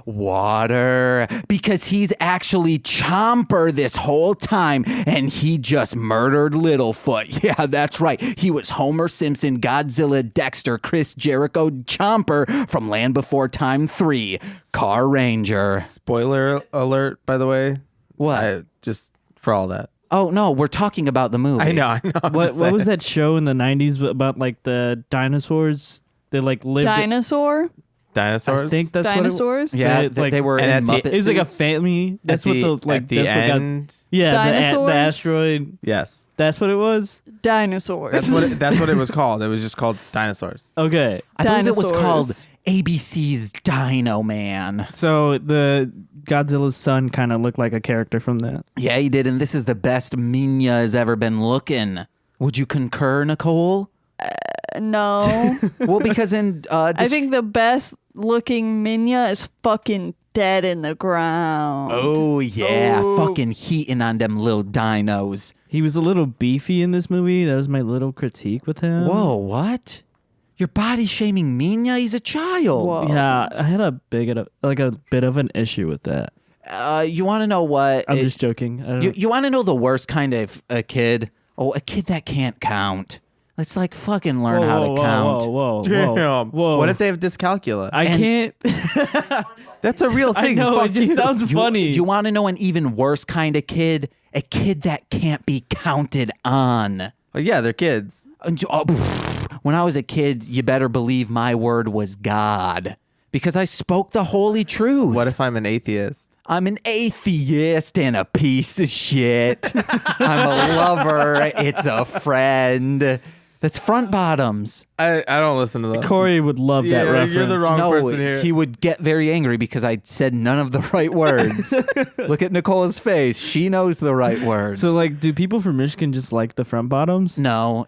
Speaker 1: water because he's actually Chomper this whole time and he just murdered Littlefoot. Yeah, that's right. He was Homer Simpson, Godzilla, Dexter, Chris Jericho, Chomper from Land Before Time 3, Car Ranger.
Speaker 4: Spoiler alert, by the way.
Speaker 1: What?
Speaker 4: Just for all that.
Speaker 1: Oh, no, we're talking about the movie.
Speaker 4: I know.
Speaker 3: What was that show in the 90s about like the dinosaurs? They like lived.
Speaker 2: Dinosaur?
Speaker 4: Dinosaurs?
Speaker 3: I think that's
Speaker 2: Dinosaurs?
Speaker 1: Yeah,
Speaker 3: They-
Speaker 1: they were
Speaker 4: and
Speaker 1: in
Speaker 4: at the-
Speaker 1: Muppet
Speaker 3: It was like a
Speaker 1: suits.
Speaker 3: family. That's what the like.
Speaker 4: At the
Speaker 3: that's what got.
Speaker 4: end.
Speaker 3: Yeah, the
Speaker 2: Dinosaurs?
Speaker 3: asteroid.
Speaker 4: Yes.
Speaker 3: That's what it was.
Speaker 2: Dinosaurs.
Speaker 4: That's what it was called. It was just called Dinosaurs.
Speaker 3: Okay,
Speaker 1: I believe it was called
Speaker 2: Dinosaurs.
Speaker 1: ABC's Dino Man.
Speaker 3: so the Godzilla's son kind of looked like a character from that.
Speaker 1: Yeah, he did, and this is the best Minya has ever been looking. Would you concur, Nicole?
Speaker 2: No.
Speaker 1: Well, because in
Speaker 2: I think the best looking Minya is fucking dead in the ground.
Speaker 1: oh yeah,
Speaker 2: Oh.
Speaker 1: fucking heating on them little dinos.
Speaker 3: He was a little beefy in this movie. That was my little critique with him.
Speaker 1: Whoa, what? You're body shaming Minya? He's a child.
Speaker 2: Whoa.
Speaker 3: Yeah, I had a bit of an issue with that.
Speaker 1: You want to know what?
Speaker 3: I'm just joking. I don't
Speaker 1: You want to know the worst kind of a kid? Oh, a kid that can't count. Let's like fucking learn how to count.
Speaker 3: Whoa.
Speaker 4: What if they have dyscalculia?
Speaker 3: I
Speaker 1: And-
Speaker 3: can't.
Speaker 4: That's a real
Speaker 3: I
Speaker 4: thing.
Speaker 3: know.
Speaker 4: Fuck
Speaker 3: It just
Speaker 4: you.
Speaker 3: sounds funny.
Speaker 1: You want to know an even worse kind of kid? A kid that can't be counted on.
Speaker 4: Well, yeah, they're kids.
Speaker 1: When I was a kid, you better believe my word was God because I spoke the holy truth.
Speaker 4: What if I'm an atheist?
Speaker 1: I'm an atheist and a piece of shit. I'm a lover. It's a friend. That's front bottoms.
Speaker 4: I don't listen to them.
Speaker 3: Corey would love that reference.
Speaker 4: You're the wrong
Speaker 1: No,
Speaker 4: person here.
Speaker 1: he would get very angry because I said none of the right words. Look at Nicola's face. She knows the right words.
Speaker 3: So, like, do people from Michigan just like the front bottoms?
Speaker 1: no,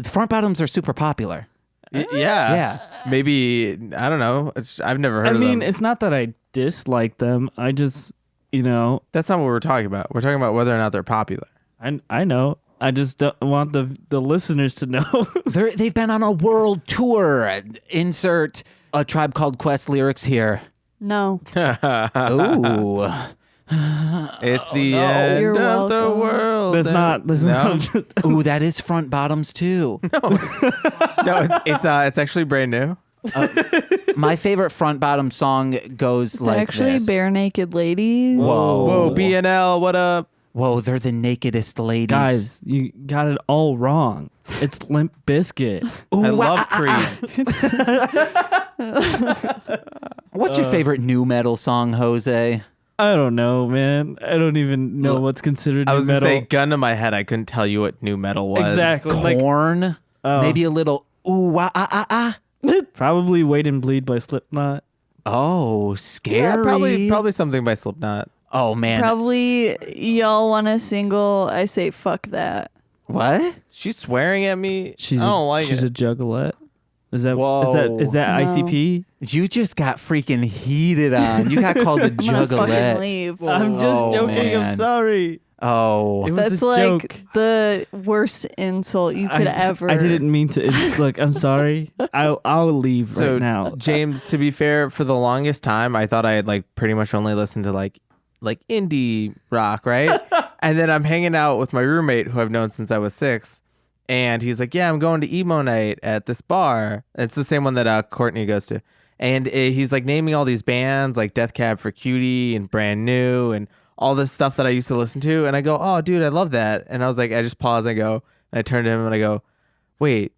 Speaker 1: front bottoms are super popular.
Speaker 4: Yeah.
Speaker 1: Yeah.
Speaker 4: Maybe, I don't know. I've never heard
Speaker 3: I
Speaker 4: of
Speaker 3: mean,
Speaker 4: them.
Speaker 3: it's not that I dislike them. I just,
Speaker 4: That's not what we're talking about. We're talking about whether or not they're popular.
Speaker 3: I know. I just don't want the listeners to know.
Speaker 1: They've been on a world tour. Insert a Tribe Called Quest lyrics here.
Speaker 2: No.
Speaker 1: Ooh.
Speaker 4: It's the end
Speaker 2: You're
Speaker 4: of the
Speaker 2: welcome.
Speaker 4: world.
Speaker 3: There's not. There's
Speaker 4: No?
Speaker 3: not.
Speaker 1: Ooh, that is Front Bottoms too.
Speaker 4: No, it's actually brand new.
Speaker 1: My favorite Front Bottom song goes
Speaker 2: It's
Speaker 1: like
Speaker 2: actually
Speaker 1: this.
Speaker 2: bare naked ladies.
Speaker 4: Whoa, BNL, what up?
Speaker 1: Whoa, they're the nakedest ladies.
Speaker 3: Guys, you got it all wrong. It's Limp Bizkit.
Speaker 1: Ooh,
Speaker 4: I love Creed.
Speaker 1: What's your favorite new metal song, Jose?
Speaker 3: I don't know, man. I don't even know what's considered
Speaker 4: I
Speaker 3: new
Speaker 4: was going to
Speaker 3: metal.
Speaker 4: say, gun to my head, I couldn't tell you what new metal was.
Speaker 3: Exactly. Like-
Speaker 1: Corn?
Speaker 3: Oh.
Speaker 1: Maybe a little ooh, ah, ah, ah, ah.
Speaker 3: Probably Wait and Bleed by Slipknot.
Speaker 1: Oh, scary.
Speaker 4: Yeah, probably something by Slipknot.
Speaker 1: Oh, man.
Speaker 2: Probably y'all want a single. I say fuck that.
Speaker 1: What?
Speaker 4: She's swearing at me.
Speaker 3: She's
Speaker 4: I don't like
Speaker 3: she's
Speaker 4: it.
Speaker 3: a juggalette. Is that
Speaker 1: Whoa.
Speaker 3: is that
Speaker 2: No.
Speaker 3: ICP?
Speaker 1: You just got freaking heated on. You got called a
Speaker 2: I'm gonna fucking
Speaker 1: juggalette.
Speaker 2: leave.
Speaker 3: I'm just
Speaker 1: Oh,
Speaker 3: joking.
Speaker 1: man.
Speaker 3: I'm sorry.
Speaker 1: Oh.
Speaker 3: It was
Speaker 2: That's
Speaker 3: a
Speaker 2: like
Speaker 3: joke.
Speaker 2: the worst insult you could ever.
Speaker 3: I didn't mean to. Look, I'm sorry. I'll leave
Speaker 4: So,
Speaker 3: right now.
Speaker 4: James, to be fair, for the longest time, I thought I had like pretty much only listened to like indie rock, right? And then I'm hanging out with my roommate who I've known since I was 6. And he's like, yeah, I'm going to emo night at this bar. It's the same one that Courtney goes to. And he's like naming all these bands like Death Cab for Cutie and Brand New and all this stuff that I used to listen to. And I go, oh, dude, I love that. And I was like, I just pause and I go, and I turn to him and I go, wait,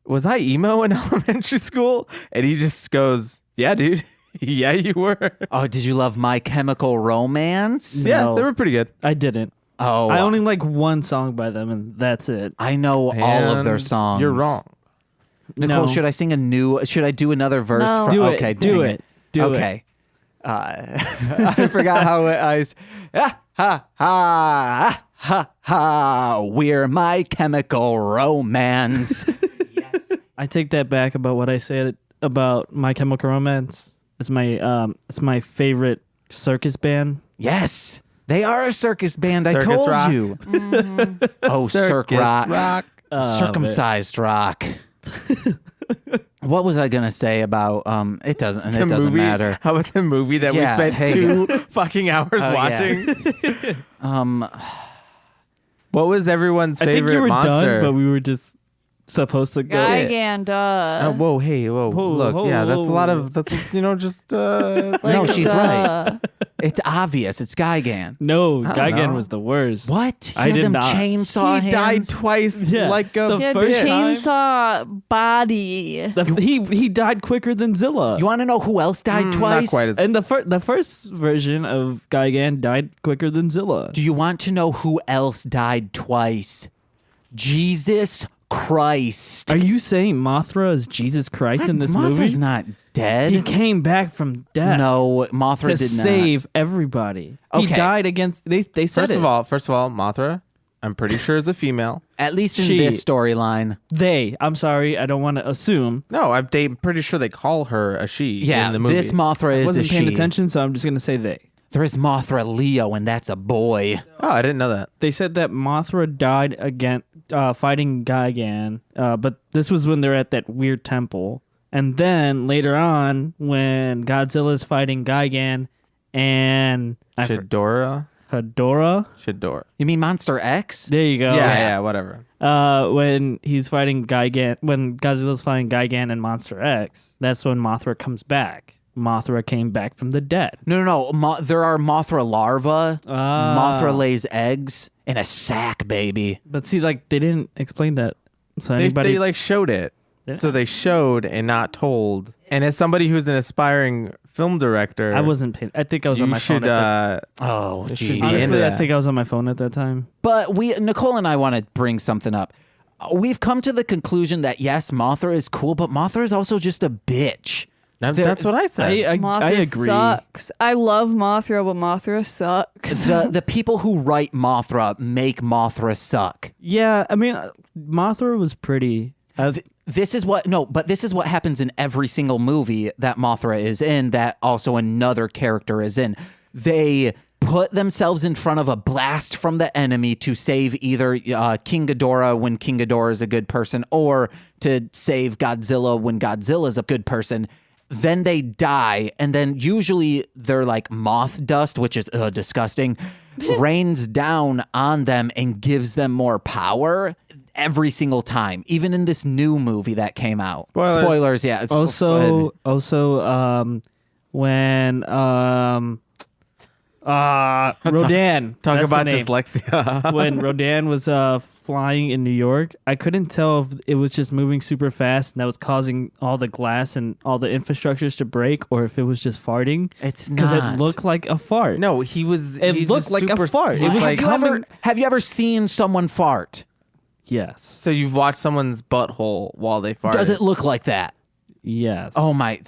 Speaker 4: was I emo in elementary school? And he just goes, yeah, dude. Yeah, you were.
Speaker 1: Oh, did you love My Chemical Romance?
Speaker 4: Yeah,
Speaker 3: No.
Speaker 4: they were pretty good.
Speaker 3: I didn't.
Speaker 1: Oh,
Speaker 3: I only like one song by them, and that's it.
Speaker 1: I know all of their
Speaker 4: And
Speaker 1: songs.
Speaker 4: You're wrong.
Speaker 1: Nicole,
Speaker 3: No.
Speaker 1: should I sing a new? Should I do another verse?
Speaker 2: No.
Speaker 3: Do it.
Speaker 1: Okay,
Speaker 3: Do
Speaker 1: dang
Speaker 3: it. Do it.
Speaker 1: okay. I forgot how ha ha ha ha ha. We're My Chemical Romance.
Speaker 3: I take that back about what I said about My Chemical Romance. It's my favorite circus band.
Speaker 1: Yes, they are a circus band. I
Speaker 4: Circus
Speaker 1: told
Speaker 4: rock.
Speaker 1: you. Oh,
Speaker 4: Circus
Speaker 1: rock.
Speaker 3: but-
Speaker 1: Circumcised rock. What was I gonna say about it doesn't
Speaker 4: The
Speaker 1: doesn't
Speaker 4: movie,
Speaker 1: matter.
Speaker 4: How about the movie that
Speaker 1: Yeah,
Speaker 4: we spent
Speaker 1: hey.
Speaker 4: 2 fucking hours
Speaker 1: Oh, yeah.
Speaker 4: watching? What was everyone's
Speaker 3: I
Speaker 4: favorite
Speaker 3: think you were
Speaker 4: monster?
Speaker 3: done, but we were just supposed to go.
Speaker 2: Gigan,
Speaker 4: Oh, whoa, hey, whoa, look,
Speaker 3: whoa,
Speaker 4: yeah, that's a lot
Speaker 3: whoa.
Speaker 4: of, that's, just,
Speaker 1: No,
Speaker 2: Like,
Speaker 1: she's
Speaker 2: duh.
Speaker 1: right. It's obvious. It's Gigan.
Speaker 3: No,
Speaker 4: I don't
Speaker 3: Gigan
Speaker 4: know.
Speaker 3: was the worst.
Speaker 1: What? He
Speaker 3: I
Speaker 1: had
Speaker 3: did
Speaker 1: them
Speaker 3: not.
Speaker 1: chainsaw
Speaker 4: he
Speaker 1: hands.
Speaker 4: died twice,
Speaker 3: Yeah,
Speaker 4: like a
Speaker 3: the
Speaker 2: He had
Speaker 3: first time-
Speaker 2: chainsaw body.
Speaker 3: He died quicker than Zilla.
Speaker 1: You want to know who else died twice?
Speaker 4: Not quite as,
Speaker 3: and the first version of Gigan died quicker than Zilla.
Speaker 1: Do you want to know who else died twice? Jesus Christ.
Speaker 3: Are you saying Mothra is Jesus Christ in this
Speaker 1: Mothra's
Speaker 3: movie?
Speaker 1: not dead.
Speaker 3: He came back from death.
Speaker 1: No, Mothra
Speaker 3: to
Speaker 1: did
Speaker 3: save everybody. He
Speaker 1: Okay.
Speaker 3: died against. They said
Speaker 4: first of all, Mothra, I'm pretty sure is a female.
Speaker 1: not. At least in
Speaker 3: She-
Speaker 1: this storyline.
Speaker 3: They. I'm sorry. I don't want to assume.
Speaker 4: No, I'm pretty sure they call her a she
Speaker 1: Yeah,
Speaker 4: in the movie.
Speaker 1: this Mothra
Speaker 3: I
Speaker 1: is
Speaker 3: wasn't
Speaker 1: a
Speaker 3: paying
Speaker 1: she.
Speaker 3: attention, so I'm just gonna say they.
Speaker 1: There is Mothra Leo, and that's a boy.
Speaker 4: Oh, I didn't know that.
Speaker 3: They said that Mothra died again, fighting Gigan. But this was when they're at that weird temple. And then later on, when Godzilla's fighting Gigan and
Speaker 4: Shidora?
Speaker 3: Hedorah.
Speaker 1: You mean Monster X?
Speaker 3: There you go.
Speaker 4: Yeah, whatever.
Speaker 3: When he's fighting Gigan, when Godzilla's fighting Gigan and Monster X, that's when Mothra comes back. Mothra came back from the dead.
Speaker 1: No. There are Mothra larvae.
Speaker 3: Ah.
Speaker 1: Mothra lays eggs in a sack, baby.
Speaker 3: But see, like they didn't explain that. So
Speaker 4: They
Speaker 3: anybody,
Speaker 4: like showed it.
Speaker 3: Yeah.
Speaker 4: So they showed and not told. And as somebody who's an aspiring film director,
Speaker 3: I wasn't paying. I think I was on
Speaker 4: you
Speaker 3: my phone.
Speaker 4: should
Speaker 1: Oh,
Speaker 4: It should
Speaker 1: gee.
Speaker 4: be into
Speaker 3: Honestly, I
Speaker 4: that.
Speaker 3: think I was on my phone at that time.
Speaker 1: But Nicole and I want to bring something up. We've come to the conclusion that yes, Mothra is cool, but Mothra is also just a bitch.
Speaker 4: that's what I said.
Speaker 2: Mothra
Speaker 3: I agree.
Speaker 2: sucks. I love Mothra, but Mothra sucks.
Speaker 1: The people who write Mothra make Mothra suck.
Speaker 3: Yeah, I mean, Mothra was pretty.
Speaker 1: This is what happens in every single movie that Mothra is in, that also another character is in. They put themselves in front of a blast from the enemy to save either King Ghidorah when King Ghidorah is a good person, or to save Godzilla when Godzilla is a good person. then they die, and then usually they're like moth dust, which is disgusting, rains down on them and gives them more power every single time. Even in this new movie that came out. Spoilers, yeah.
Speaker 3: Also, when Rodan.
Speaker 4: Talk
Speaker 3: that's
Speaker 4: about
Speaker 3: the name.
Speaker 4: dyslexia.
Speaker 3: When Rodan was flying in New York, I couldn't tell if it was just moving super fast and that was causing all the glass and all the infrastructures to break, or if it was just farting.
Speaker 1: It's
Speaker 3: because
Speaker 1: not.
Speaker 3: it looked like a fart.
Speaker 4: No, he was.
Speaker 3: It
Speaker 4: he's
Speaker 3: looked
Speaker 4: just
Speaker 3: like a
Speaker 4: super,
Speaker 3: fart. It was
Speaker 1: have,
Speaker 3: like
Speaker 1: you have you ever seen someone fart?
Speaker 3: Yes.
Speaker 4: So you've watched someone's butthole while they fart.
Speaker 1: Does it look like that?
Speaker 3: Yes.
Speaker 1: Oh my.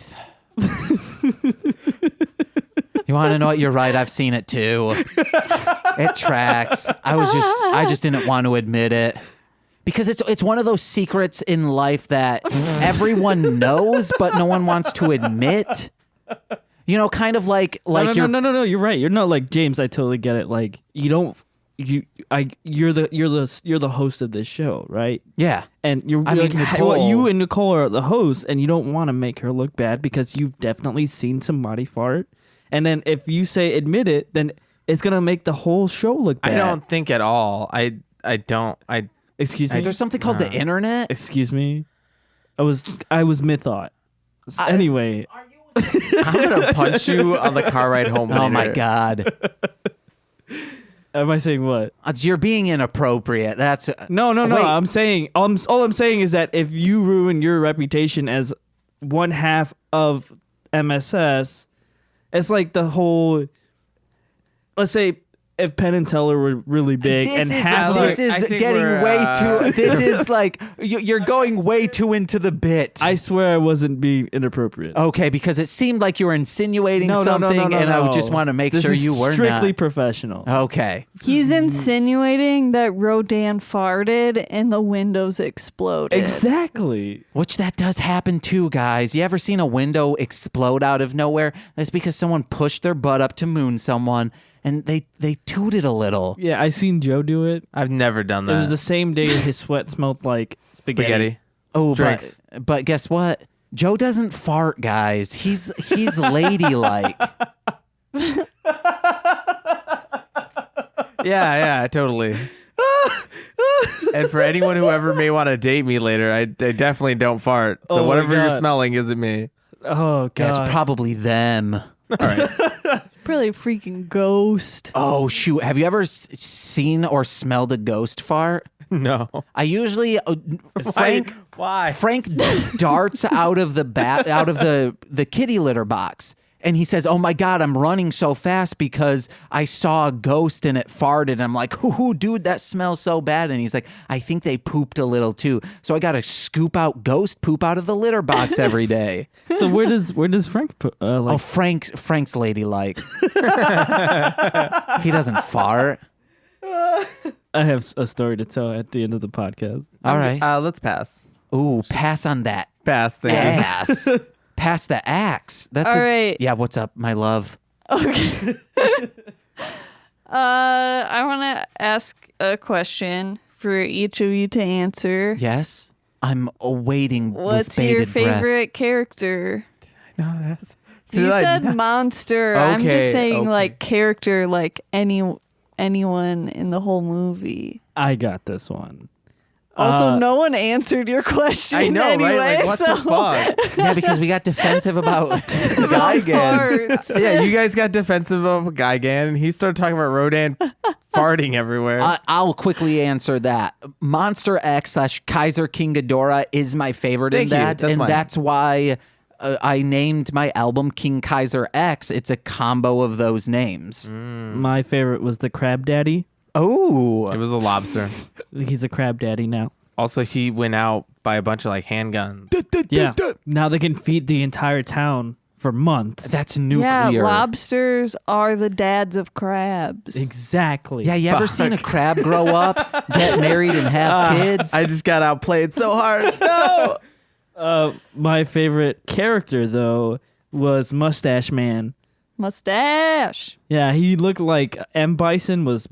Speaker 1: You want to know what? You're right. I've seen it too. It tracks. I just didn't want to admit it because it's one of those secrets in life that everyone knows, but no one wants to admit. You know, kind of like
Speaker 3: no. You're right. You're not like James. I totally get it. Like you're the host of this show, right?
Speaker 1: Yeah.
Speaker 3: And you and Nicole are the hosts, and you don't want to make her look bad because you've definitely seen somebody fart. And then if you say admit it, then it's gonna make the whole show look bad.
Speaker 4: I don't think at all. I don't.
Speaker 3: Excuse me.
Speaker 1: There's something called the internet.
Speaker 3: Excuse me. I was mid-thought. Anyway.
Speaker 4: I'm gonna punch you on the car ride home.
Speaker 1: Oh
Speaker 4: later.
Speaker 1: my God.
Speaker 3: Am I saying what?
Speaker 1: You're being inappropriate. That's
Speaker 3: No.
Speaker 1: Wait.
Speaker 3: I'm saying all I'm saying is that if you ruin your reputation as one half of MSS, it's like the whole. Let's say if Penn and Teller were really big and half of
Speaker 1: this
Speaker 3: it,
Speaker 1: is getting way too. This is like you're going way too into the bit.
Speaker 3: I swear I wasn't being inappropriate.
Speaker 1: Okay, because it seemed like you were insinuating something, and I just want to make
Speaker 3: This
Speaker 1: sure
Speaker 3: is
Speaker 1: you were
Speaker 3: strictly
Speaker 1: not.
Speaker 3: professional.
Speaker 1: Okay.
Speaker 2: He's insinuating that Rodan farted and the windows exploded.
Speaker 3: Exactly.
Speaker 1: Which that does happen too, guys. You ever seen a window explode out of nowhere? That's because someone pushed their butt up to moon someone, and they tooted a little.
Speaker 3: Yeah, I seen Joe do it.
Speaker 4: I've never done that.
Speaker 3: It was the same day his sweat smelled like spaghetti.
Speaker 1: Oh,
Speaker 4: Drinks.
Speaker 1: but guess what? Joe doesn't fart, guys. He's ladylike.
Speaker 4: Yeah, totally. And for anyone who ever may want to date me later, I definitely don't fart. So
Speaker 3: Oh my
Speaker 4: whatever you're
Speaker 3: God.
Speaker 4: smelling isn't me.
Speaker 3: Oh god.
Speaker 1: That's probably them.
Speaker 4: All right.
Speaker 2: Probably a freaking ghost.
Speaker 1: Oh shoot! Have you ever seen or smelled a ghost fart?
Speaker 4: No.
Speaker 1: I usually Frank
Speaker 4: Why?
Speaker 1: Frank darts out of the kitty litter box. And he says, "Oh my God, I'm running so fast because I saw a ghost and it farted." And I'm like, "Ooh, dude, that smells so bad." And he's like, "I think they pooped a little too. So I got to scoop out ghost poop out of the litter box every day."
Speaker 3: So where does Frank put
Speaker 1: Oh, Frank's ladylike. He doesn't fart.
Speaker 3: I have a story to tell at the end of the podcast.
Speaker 1: All right.
Speaker 4: Let's pass.
Speaker 1: Ooh, pass on that
Speaker 4: Pass. Thank you.
Speaker 1: ass. Pass the axe. That's
Speaker 2: All right.
Speaker 1: Yeah, what's up, my love?
Speaker 2: Okay. I want to ask a question for each of you to answer.
Speaker 1: Yes? I'm awaiting with
Speaker 2: What's
Speaker 1: bated
Speaker 2: your
Speaker 1: breath.
Speaker 2: favorite character?
Speaker 4: No, that's.
Speaker 2: You said monster. I'm
Speaker 4: Okay,
Speaker 2: just saying
Speaker 4: okay.
Speaker 2: like character, like anyone in the whole movie.
Speaker 3: I got this one.
Speaker 2: Also, no one answered your question.
Speaker 4: I know,
Speaker 2: anyway,
Speaker 4: right? Like, what
Speaker 2: so
Speaker 4: the fuck?
Speaker 1: Yeah, because we got defensive about Gigan.
Speaker 2: farts.
Speaker 4: Yeah, you guys got defensive of Gigan, and he started talking about Rodan farting everywhere.
Speaker 1: I'll quickly answer that. Monster X / Kaiser King Ghidorah is my favorite in
Speaker 4: Thank you.
Speaker 1: that.
Speaker 4: That's
Speaker 1: and
Speaker 4: mine.
Speaker 1: that's why I named my album King Kaiser X. It's a combo of those names.
Speaker 3: My favorite was the Crab Daddy.
Speaker 1: Oh.
Speaker 4: It was a lobster.
Speaker 3: I think he's a Crab Daddy now.
Speaker 4: Also, he went out by a bunch of like handguns.
Speaker 3: Yeah. Now they can feed the entire town for months.
Speaker 1: That's nuclear.
Speaker 2: Yeah, lobsters are the dads of crabs.
Speaker 3: Exactly.
Speaker 1: Yeah, you ever seen a crab grow up, get married, and have kids?
Speaker 4: I just got outplayed so hard. No.
Speaker 3: My favorite character though was Mustache Man.
Speaker 2: Mustache.
Speaker 3: Yeah, he looked like M. Bison was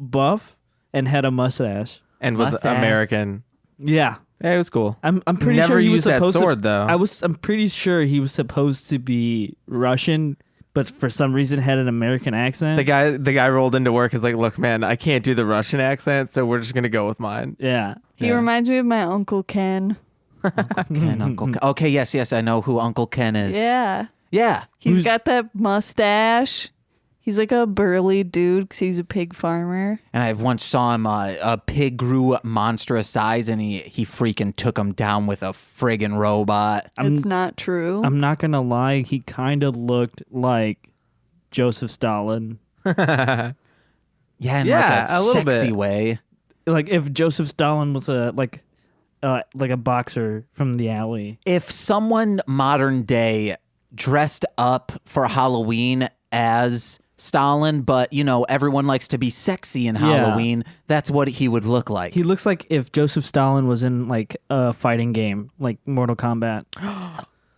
Speaker 3: buff and had a mustache.
Speaker 4: And was
Speaker 1: Mustache.
Speaker 4: American.
Speaker 3: Yeah.
Speaker 4: Yeah, it was cool.
Speaker 3: I'm pretty
Speaker 4: Never
Speaker 3: sure he was
Speaker 4: used that
Speaker 3: supposed
Speaker 4: sword,
Speaker 3: to.
Speaker 4: though.
Speaker 3: I'm pretty sure he was supposed to be Russian, but for some reason had an American accent.
Speaker 4: The guy rolled into work is like, look, man, I can't do the Russian accent, so we're just gonna go with mine.
Speaker 3: Yeah.
Speaker 2: He reminds me of my Uncle Ken.
Speaker 1: Uncle Ken. Okay, yes, I know who Uncle Ken is.
Speaker 2: Yeah.
Speaker 1: Yeah.
Speaker 2: He's got that mustache. He's like a burly dude because he's a pig farmer.
Speaker 1: And I once saw him, a pig grew monstrous size, and he freaking took him down with a friggin' robot.
Speaker 2: It's not true.
Speaker 3: I'm not gonna lie. He kind of looked like Joseph Stalin.
Speaker 1: Yeah, in
Speaker 4: Yeah,
Speaker 1: like a
Speaker 4: little
Speaker 1: sexy
Speaker 4: bit.
Speaker 1: way.
Speaker 3: Like if Joseph Stalin was a boxer from the alley.
Speaker 1: If someone modern day dressed up for Halloween as Stalin, but everyone likes to be sexy in Halloween, that's what he would look like.
Speaker 3: He looks like if Joseph Stalin was in like a fighting game, like Mortal Kombat.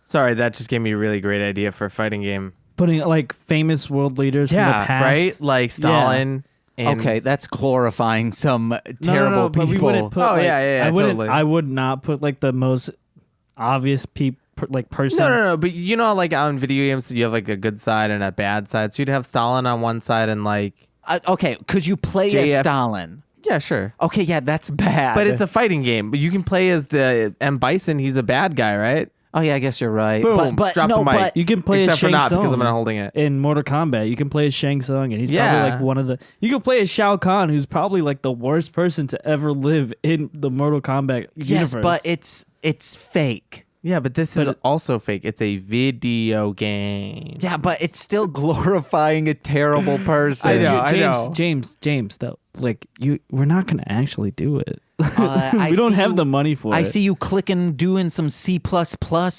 Speaker 4: Sorry, that just gave me a really great idea for a fighting game.
Speaker 3: Putting like famous world leaders from the past.
Speaker 4: right? Like Stalin. And
Speaker 1: Okay, that's glorifying some terrible
Speaker 3: no,
Speaker 1: people.
Speaker 3: But we wouldn't put,
Speaker 4: Oh,
Speaker 3: like,
Speaker 4: yeah, totally.
Speaker 3: I would not put like the most obvious person.
Speaker 4: No. But like on video games, you have like a good side and a bad side. So you'd have Stalin on one side and like.
Speaker 1: Okay, could you play as
Speaker 4: JF
Speaker 1: Stalin?
Speaker 4: Yeah, sure.
Speaker 1: Okay, yeah, that's bad.
Speaker 4: But it's a fighting game. But you can play as the M. Bison. He's a bad guy, right?
Speaker 1: Oh yeah, I guess you're right.
Speaker 4: Boom.
Speaker 1: But
Speaker 4: Drop
Speaker 1: no,
Speaker 4: the mic.
Speaker 1: but
Speaker 3: You can play
Speaker 4: Except
Speaker 3: as
Speaker 4: for
Speaker 3: Shang
Speaker 4: not
Speaker 3: Tsung
Speaker 4: because I'm not holding it.
Speaker 3: in Mortal Kombat. You can play as Shang Tsung, and he's
Speaker 4: Yeah.
Speaker 3: probably like one of the. You can play as Shao Kahn, who's probably like the worst person to ever live in the Mortal Kombat
Speaker 1: yes,
Speaker 3: universe.
Speaker 1: but it's fake.
Speaker 4: Yeah, but this is also fake. It's a video game.
Speaker 1: Yeah, but it's still glorifying a terrible person.
Speaker 4: I know.
Speaker 3: James, though, like we're not gonna actually do it.
Speaker 1: I
Speaker 3: we don't
Speaker 1: see
Speaker 3: have
Speaker 1: you-
Speaker 3: the money for it.
Speaker 1: I see you clicking, doing some C++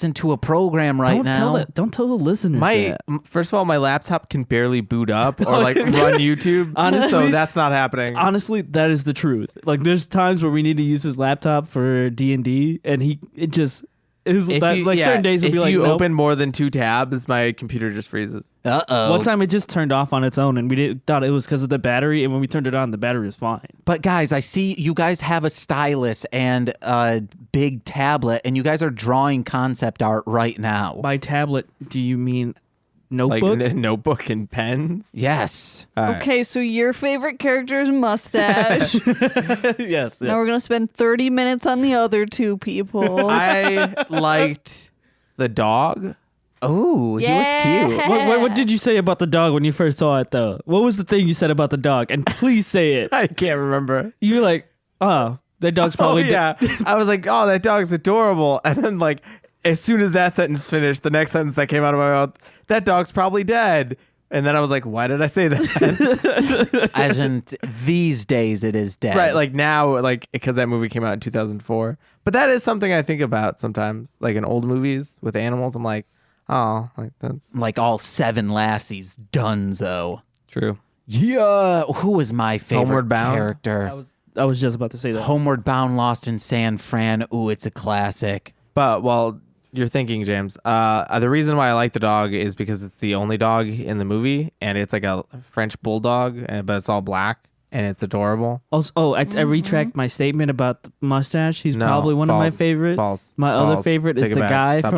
Speaker 1: into a program right now.
Speaker 3: Don't tell the listeners that.
Speaker 4: First of all, my laptop can barely boot up or like run YouTube.
Speaker 3: Honestly-
Speaker 4: so that's not happening.
Speaker 3: Honestly, that is the truth. Like, there's times where we need to use his laptop for D&D, and certain days will
Speaker 4: if
Speaker 3: be like,
Speaker 4: you
Speaker 3: nope.
Speaker 4: open more than 2 tabs, my computer just freezes.
Speaker 1: Uh-oh.
Speaker 3: One time it just turned off on its own, and we thought it was because of the battery, and when we turned it on, the battery was fine.
Speaker 1: But guys, I see you guys have a stylus and a big tablet, and you guys are drawing concept art right now.
Speaker 3: By tablet, do you mean
Speaker 4: Like
Speaker 3: notebook?
Speaker 4: notebook and pens.
Speaker 1: Yes.
Speaker 4: All right.
Speaker 2: Okay, so your favorite character is Mustache.
Speaker 3: Yes.
Speaker 2: Now we're going to spend 30 minutes on the other two people.
Speaker 4: I liked the dog.
Speaker 1: Oh, he was cute.
Speaker 3: What did you say about the dog when you first saw it, though? What was the thing you said about the dog? And please say it.
Speaker 4: I can't remember.
Speaker 3: You were like, oh, that dog's probably
Speaker 4: yeah. I was like, oh, that dog's adorable. And then like, as soon as that sentence finished, the next sentence that came out of my mouth, that dog's probably dead. And then I was like, why did I say that?
Speaker 1: As in these days, it is dead.
Speaker 4: Right, like now, like because that movie came out in 2004. But that is something I think about sometimes, like in old movies with animals. I'm like, oh, like that's
Speaker 1: Like all 7 lassies, Dunzo.
Speaker 4: true.
Speaker 1: Yeah. Who was my favorite
Speaker 4: Homeward Bound?
Speaker 1: character?
Speaker 3: I was just about to say that.
Speaker 1: Homeward Bound, Lost in San Fran. Ooh, it's a classic.
Speaker 4: But while you're thinking, James, the reason why I like the dog is because it's the only dog in the movie, and it's like a French bulldog, but it's all black and it's adorable.
Speaker 3: Also, I retract my statement about the mustache. He's
Speaker 4: No,
Speaker 3: probably one of my
Speaker 4: false,
Speaker 3: favorite.
Speaker 4: false,
Speaker 3: My other
Speaker 4: false.
Speaker 3: favorite
Speaker 4: Take
Speaker 3: is
Speaker 4: it
Speaker 3: the
Speaker 4: back.
Speaker 3: guy
Speaker 4: Stop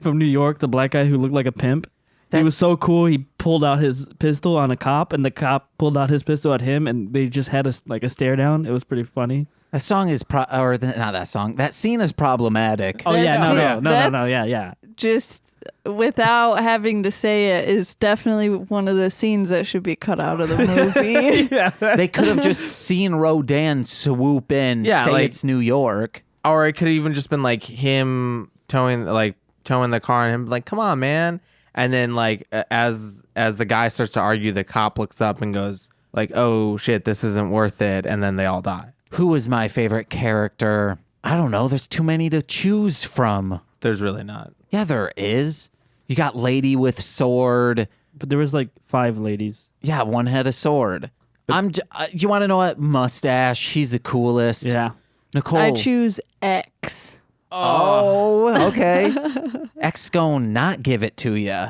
Speaker 3: from New York, the black guy who looked like a pimp. He was so cool. He pulled out his pistol on a cop, and the cop pulled out his pistol at him, and they just had a stare down. It was pretty funny.
Speaker 1: That song is not that song. That scene is problematic.
Speaker 3: Oh yeah, no,
Speaker 2: That's-
Speaker 3: yeah.
Speaker 2: Just without having to say it is definitely one of the scenes that should be cut out of the movie.
Speaker 1: They could have just seen Rodan swoop in,
Speaker 4: Yeah,
Speaker 1: say
Speaker 4: like-
Speaker 1: it's New York.
Speaker 4: Or it could have even just been like him towing the car and him like, come on, man. And then like as the guy starts to argue, the cop looks up and goes like, oh shit, this isn't worth it. And then they all die.
Speaker 1: Who is my favorite character? I don't know. There's too many to choose from.
Speaker 4: There's really not.
Speaker 1: Yeah, there is. You got Lady with Sword.
Speaker 3: But there was like 5 ladies.
Speaker 1: Yeah, one had a sword. You want to know what? Mustache. He's the coolest.
Speaker 3: Yeah.
Speaker 1: Nicole.
Speaker 2: I choose X.
Speaker 1: Oh, okay. X gon' not give it to you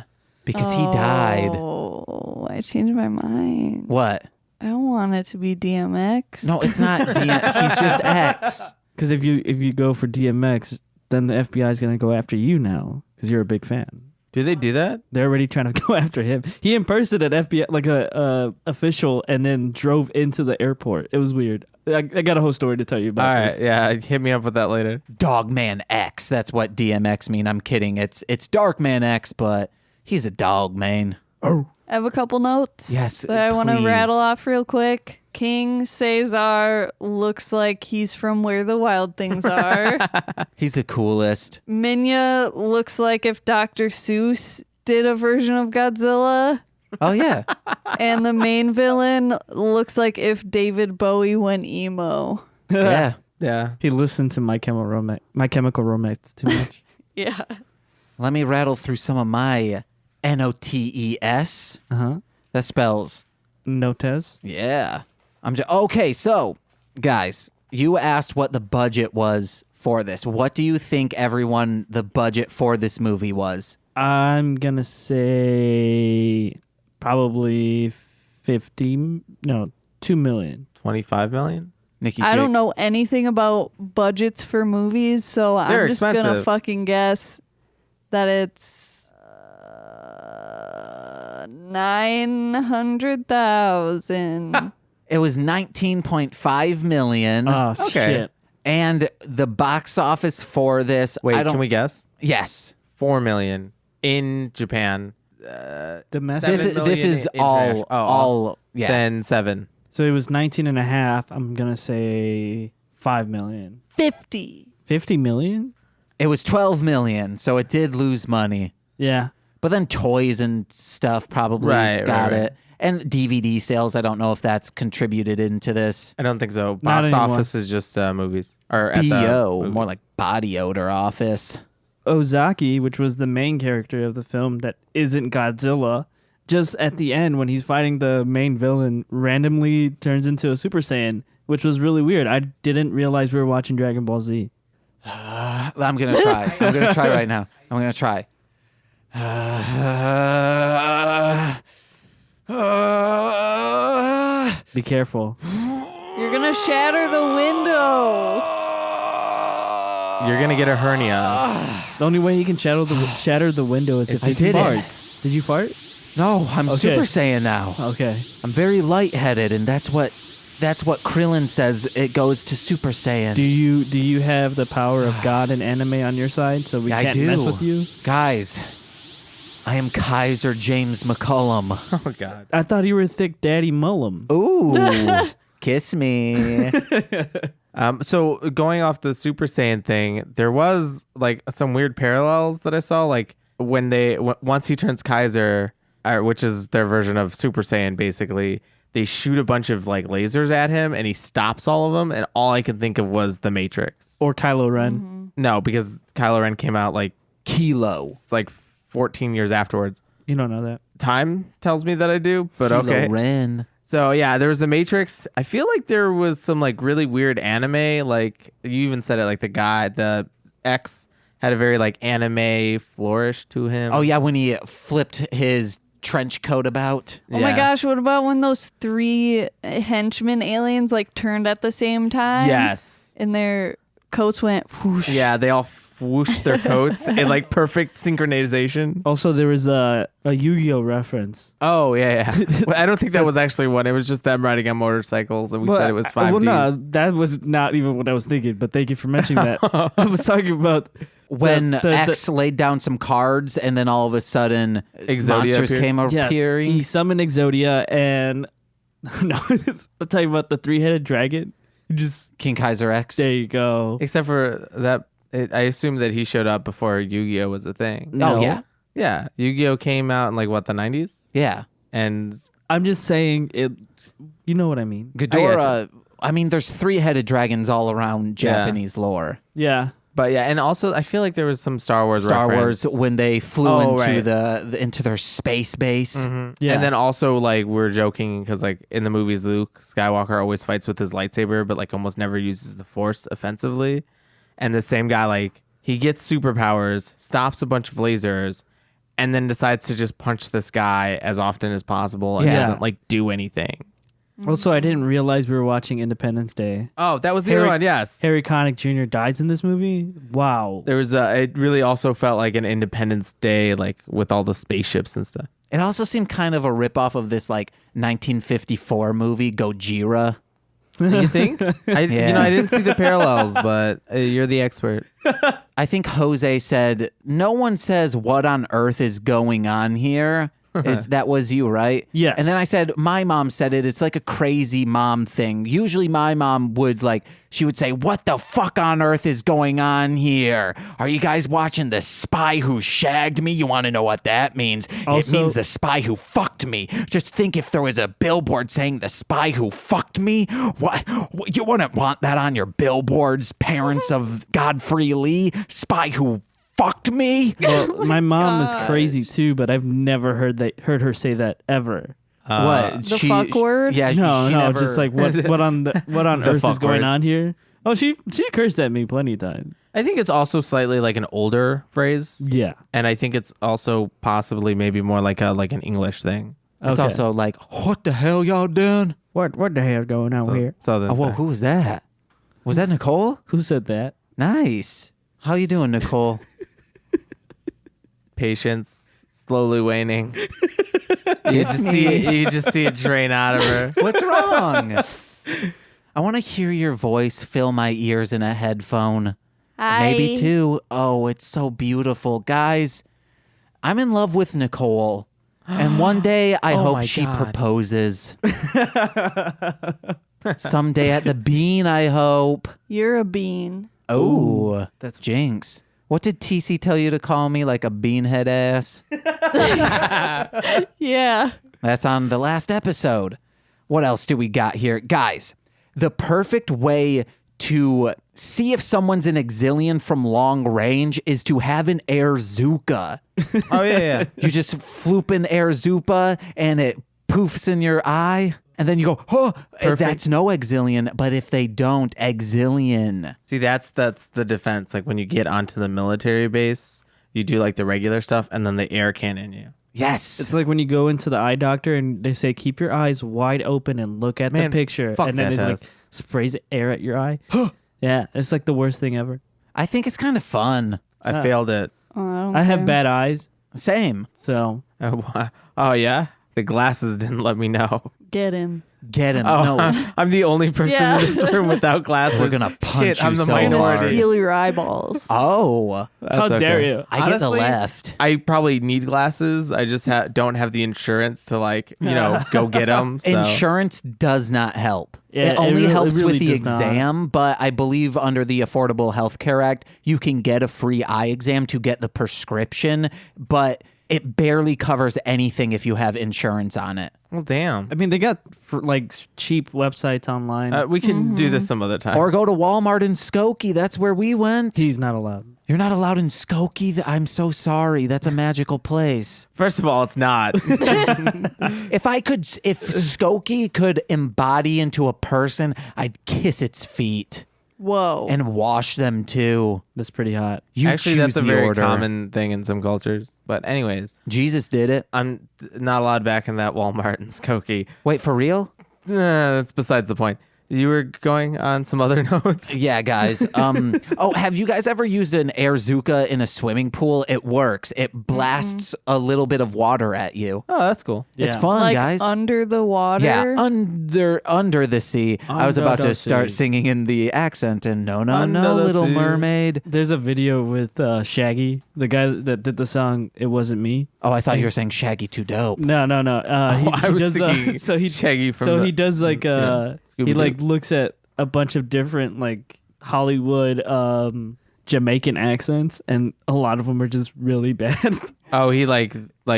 Speaker 1: because he died.
Speaker 2: Oh, I changed my mind.
Speaker 1: What?
Speaker 2: I don't want it to be DMX.
Speaker 1: No, it's not. He's just X.
Speaker 3: Because if you go for DMX, then the FBI is gonna go after you now because you're a big fan.
Speaker 4: Do they do that?
Speaker 3: They're already trying to go after him. He impersonated an FBI like a official and then drove into the airport. It was weird. I got a whole story to tell you about.
Speaker 4: All right,
Speaker 3: this.
Speaker 4: yeah, hit me up with that later.
Speaker 1: Dogman X. That's what DMX mean. I'm kidding. It's Darkman X, but he's a dog, man. Oh.
Speaker 2: I have a couple notes.
Speaker 1: Yes,
Speaker 2: that I want to
Speaker 1: please.
Speaker 2: rattle off real quick. King Caesar looks like he's from Where the Wild Things Are.
Speaker 1: He's the coolest.
Speaker 2: Minya looks like if Dr. Seuss did a version of Godzilla.
Speaker 1: Oh yeah.
Speaker 2: And the main villain looks like if David Bowie went emo.
Speaker 1: Yeah.
Speaker 4: Yeah.
Speaker 3: He listened to My Chemical Romance too much.
Speaker 2: Yeah.
Speaker 1: Let me rattle through some of my NOTES. That spells
Speaker 3: Notes.
Speaker 1: yeah. Okay, so guys, you asked what the budget was for this. What do you think the budget for this movie was?
Speaker 3: I'm gonna say probably 2 million.
Speaker 4: 25 million?
Speaker 1: Nikki,
Speaker 2: I
Speaker 1: Jake?
Speaker 2: don't know anything about budgets for movies, so
Speaker 4: They're
Speaker 2: I'm just gonna
Speaker 4: expensive.
Speaker 2: fucking guess that it's 900,000.
Speaker 1: It was 19.5 million.
Speaker 3: Oh
Speaker 4: Okay.
Speaker 3: shit!
Speaker 1: And the box office for this,
Speaker 4: Wait,
Speaker 1: I don't
Speaker 4: can we guess?
Speaker 1: Yes.
Speaker 4: 4 million in Japan.
Speaker 3: Domestic.
Speaker 1: This
Speaker 4: 7
Speaker 1: is
Speaker 4: million
Speaker 1: all
Speaker 4: international. Oh,
Speaker 1: all yeah.
Speaker 4: Then 7.
Speaker 3: So it was 19 and a half. I'm gonna say 5 million.
Speaker 2: 50.
Speaker 3: 50 million?
Speaker 1: It was 12 million, so it did lose money.
Speaker 3: Yeah.
Speaker 1: But then toys and stuff probably got
Speaker 4: right.
Speaker 1: it. And DVD sales, I don't know if that's contributed into this.
Speaker 4: I don't think so.
Speaker 3: Not
Speaker 4: Box
Speaker 3: anymore.
Speaker 4: office is just movies. Or at the
Speaker 1: BO,
Speaker 4: movies.
Speaker 1: more like body odor office.
Speaker 3: Ozaki, which was the main character of the film that isn't Godzilla, just at the end when he's fighting the main villain, randomly turns into a Super Saiyan, which was really weird. I didn't realize we were watching Dragon Ball Z.
Speaker 1: I'm going to try. I'm going to try right now. I'm going to try.
Speaker 3: Be careful.
Speaker 2: You're gonna shatter the window.
Speaker 4: You're going to get a hernia.
Speaker 3: The only way you can shatter the window is if
Speaker 1: I
Speaker 3: he
Speaker 1: did it.
Speaker 3: farts. Did you fart?
Speaker 1: No, I'm
Speaker 3: Okay.
Speaker 1: Super Saiyan now.
Speaker 3: Okay.
Speaker 1: I'm very lightheaded, and that's what Krillin says. It goes to Super Saiyan.
Speaker 3: Do you have the power of God and anime on your side so we
Speaker 1: I
Speaker 3: can't
Speaker 1: do.
Speaker 3: mess with you?
Speaker 1: Guys, I am Kaiser James McCullum.
Speaker 4: Oh, God.
Speaker 3: I thought you were Thick Daddy Mullum.
Speaker 1: Ooh, kiss me.
Speaker 4: So going off the Super Saiyan thing, there was like some weird parallels that I saw. Like when once he turns Kaiser, which is their version of Super Saiyan, basically, they shoot a bunch of like lasers at him and he stops all of them. And all I could think of was the Matrix.
Speaker 3: Or Kylo Ren.
Speaker 4: No, because Kylo Ren came out like
Speaker 1: Kilo.
Speaker 4: 14 years afterwards.
Speaker 3: You don't know that.
Speaker 4: Time tells me that I do, but
Speaker 1: Kilo
Speaker 4: okay.
Speaker 1: Ren.
Speaker 4: So yeah, there was the Matrix. I feel like there was some like really weird anime. Like you even said it, like the X had a very like anime flourish to him.
Speaker 1: Oh yeah, when he flipped his trench coat about.
Speaker 2: Oh my
Speaker 4: Yeah.
Speaker 2: gosh, what about when those 3 henchmen aliens like turned at the same time?
Speaker 4: Yes.
Speaker 2: And their coats went whoosh.
Speaker 4: Yeah, they all whooshed their coats in like perfect synchronization.
Speaker 3: Also, there was a Yu-Gi-Oh reference.
Speaker 4: Oh yeah. Well, I don't think that was actually one. It was just them riding on motorcycles, and we said it was 5Ds.
Speaker 3: Well, no, that was not even what I was thinking, but thank you for mentioning that. I was talking about
Speaker 1: When
Speaker 3: the-
Speaker 1: X laid down some cards, and then all of a sudden,
Speaker 4: Exodia
Speaker 1: monsters
Speaker 4: appeared?
Speaker 1: came
Speaker 3: yes,
Speaker 1: appearing.
Speaker 3: he summoned Exodia, and no, I'll tell you about the 3-headed dragon. Just
Speaker 1: King Kaiser X.
Speaker 3: there you go.
Speaker 4: Except for that, I assume that he showed up before Yu-Gi-Oh was a thing.
Speaker 1: Oh
Speaker 3: No.
Speaker 1: yeah,
Speaker 4: Yeah, Yu-Gi-Oh came out in like what, the 90s,
Speaker 1: yeah.
Speaker 4: and
Speaker 3: I'm just saying it. You know what I mean?
Speaker 1: Ghidorah. I mean, there's 3-headed dragons all around Japanese lore.
Speaker 3: Yeah.
Speaker 4: but yeah, and also I feel like there was some Star Wars
Speaker 1: Star
Speaker 4: reference.
Speaker 1: Wars when they flew
Speaker 4: Oh,
Speaker 1: into
Speaker 4: right.
Speaker 1: the into their space base.
Speaker 4: Mhm.
Speaker 3: Yeah.
Speaker 4: And then also like we're joking because like in the movies Luke Skywalker always fights with his lightsaber but like almost never uses the Force offensively, and the same guy like he gets superpowers, stops a bunch of lasers, and then decides to just punch this guy as often as possible and
Speaker 1: Yeah.
Speaker 4: doesn't like do anything.
Speaker 3: Also, I didn't realize we were watching Independence Day.
Speaker 4: Oh, that was the other one. Yes.
Speaker 3: Harry Connick Jr. dies in this movie. Wow.
Speaker 4: There was it really also felt like an Independence Day, like with all the spaceships and stuff.
Speaker 1: It also seemed kind of a ripoff of this like 1954 movie, Gojira.
Speaker 4: You think? I didn't see the parallels, but you're the expert.
Speaker 1: I think Jose said, no one says what on earth is going on here. That was you, right?
Speaker 3: Yes.
Speaker 1: And then I said, my mom said it. It's like a crazy mom thing. Usually my mom would she would say, what the fuck on earth is going on here? Are you guys watching The Spy Who Shagged Me? You want to know what that means? It means the spy who fucked me. Just think if there was a billboard saying the spy who fucked me. What? You wouldn't want that on your billboards, parents of Godfrey Lee? Spy who fucked me?
Speaker 3: Well, my mom is crazy too, but I've never heard her say that ever.
Speaker 1: What?
Speaker 2: The fuck word?
Speaker 1: Yeah,
Speaker 3: No,
Speaker 1: she never...
Speaker 3: just like what on earth
Speaker 4: fuck
Speaker 3: is going
Speaker 4: word.
Speaker 3: on here? Oh, she cursed at me plenty of times.
Speaker 4: I think it's also slightly like an older phrase.
Speaker 3: Yeah.
Speaker 4: And I think it's also possibly maybe more like an English thing.
Speaker 1: It's
Speaker 3: Okay.
Speaker 1: also like, what the hell y'all doing?
Speaker 3: What the hell is going on here?
Speaker 4: Southern
Speaker 1: Oh, whoa,
Speaker 4: thing.
Speaker 1: who was that? Was that Nicole?
Speaker 3: Who said that?
Speaker 1: Nice. How you doing, Nicole?
Speaker 4: Patience slowly waning.
Speaker 1: Kiss me.
Speaker 4: You just see it drain out of her.
Speaker 1: What's wrong? I want to hear your voice fill my ears in a headphone.
Speaker 2: Hi.
Speaker 1: Maybe two. Oh, it's so beautiful. Guys, I'm in love with Nicole. And one day I
Speaker 4: Oh
Speaker 1: hope
Speaker 4: my
Speaker 1: she
Speaker 4: God.
Speaker 1: proposes. Someday at the Bean, I hope.
Speaker 2: You're a bean.
Speaker 1: Oh,
Speaker 3: That's
Speaker 1: Jinx. What did TC tell you to call me? Like a beanhead ass?
Speaker 2: Yeah.
Speaker 1: That's on the last episode. What else do we got here? Guys, the perfect way to see if someone's an exilian from long range is to have an air Zuka.
Speaker 4: Oh, yeah.
Speaker 1: You just floop an air Zupa and it poofs in your eye. And then you go, oh, that's no exilian. But if they don't, exilian.
Speaker 4: See, that's the defense. Like when you get onto the military base, you do like the regular stuff and then they air cannon you.
Speaker 1: Yes.
Speaker 3: It's like when you go into the eye doctor and they say keep your eyes wide open and look at
Speaker 4: Man,
Speaker 3: the picture,
Speaker 4: fuck
Speaker 3: and then
Speaker 4: that
Speaker 3: it
Speaker 4: test.
Speaker 3: like sprays air at your eye. Yeah, it's like the worst thing ever.
Speaker 1: I think it's kind of fun.
Speaker 4: I failed it.
Speaker 2: Oh, I don't
Speaker 3: I have
Speaker 2: care.
Speaker 3: bad eyes,
Speaker 1: Same.
Speaker 3: so
Speaker 4: Oh, yeah? The glasses didn't let me know.
Speaker 2: Get him.
Speaker 1: Get him.
Speaker 4: Oh,
Speaker 1: No.
Speaker 4: I'm the only person
Speaker 2: Yeah.
Speaker 4: in this room without glasses.
Speaker 1: We're gonna punch
Speaker 4: Shit, I'm
Speaker 1: you
Speaker 4: the
Speaker 1: so
Speaker 2: I'm gonna
Speaker 1: hard.
Speaker 4: minority.
Speaker 2: steal your eyeballs.
Speaker 1: Oh.
Speaker 3: how
Speaker 4: That's
Speaker 3: dare
Speaker 4: okay.
Speaker 3: you?
Speaker 1: I get the
Speaker 4: Honestly,
Speaker 1: left.
Speaker 4: I probably need glasses. I just don't have the insurance to go get them. So.
Speaker 1: Insurance does not help.
Speaker 3: Yeah,
Speaker 1: it only
Speaker 3: it
Speaker 1: helps
Speaker 3: really
Speaker 1: with the
Speaker 3: does not.
Speaker 1: exam, but I believe under the Affordable Health Care Act, you can get a free eye exam to get the prescription, but it barely covers anything if you have insurance on it.
Speaker 4: Well, damn.
Speaker 3: I mean, they got cheap websites online.
Speaker 4: We can do this some other time.
Speaker 1: Or go to Wal-Mart in Skokie. That's where we went.
Speaker 3: He's not allowed.
Speaker 1: You're not allowed in Skokie? I'm so sorry. That's a magical place.
Speaker 4: First of all, it's not.
Speaker 1: If Skokie could embody into a person, I'd kiss its feet
Speaker 2: Whoa.
Speaker 1: and wash them too.
Speaker 3: That's pretty hot.
Speaker 1: You
Speaker 4: Actually,
Speaker 1: choose
Speaker 4: that's a
Speaker 1: the
Speaker 4: very
Speaker 1: order.
Speaker 4: common thing in some cultures. But anyways,
Speaker 1: Jesus did it.
Speaker 4: I'm not allowed back in that Walmart in Skokie.
Speaker 1: Wait, for real?
Speaker 4: That's besides the point. You were going on some other notes?
Speaker 1: Yeah, guys. Oh, have you guys ever used an air Zuka in a swimming pool? It works. It blasts a little bit of water at you.
Speaker 4: Oh, that's cool.
Speaker 1: It's
Speaker 3: Yeah.
Speaker 1: fun,
Speaker 2: like
Speaker 1: guys.
Speaker 2: under the water.
Speaker 1: Yeah, under the sea. I was
Speaker 3: Under
Speaker 1: about
Speaker 3: the
Speaker 1: to start
Speaker 3: sea.
Speaker 1: singing in the accent and no,
Speaker 4: Under the
Speaker 1: Little
Speaker 4: sea.
Speaker 1: Mermaid.
Speaker 3: There's a video with Shaggy, the guy that did the song "It Wasn't Me."
Speaker 1: Oh, I thought you were saying Shaggy Too Dope.
Speaker 3: No.
Speaker 4: I was
Speaker 3: does,
Speaker 4: thinking
Speaker 3: so he
Speaker 4: Shaggy from
Speaker 3: so
Speaker 4: the-
Speaker 3: he does like he
Speaker 4: Scooby-Doo.
Speaker 3: like looks at a bunch of different like Hollywood Jamaican accents, and a lot of them are just really bad.
Speaker 4: Oh, he like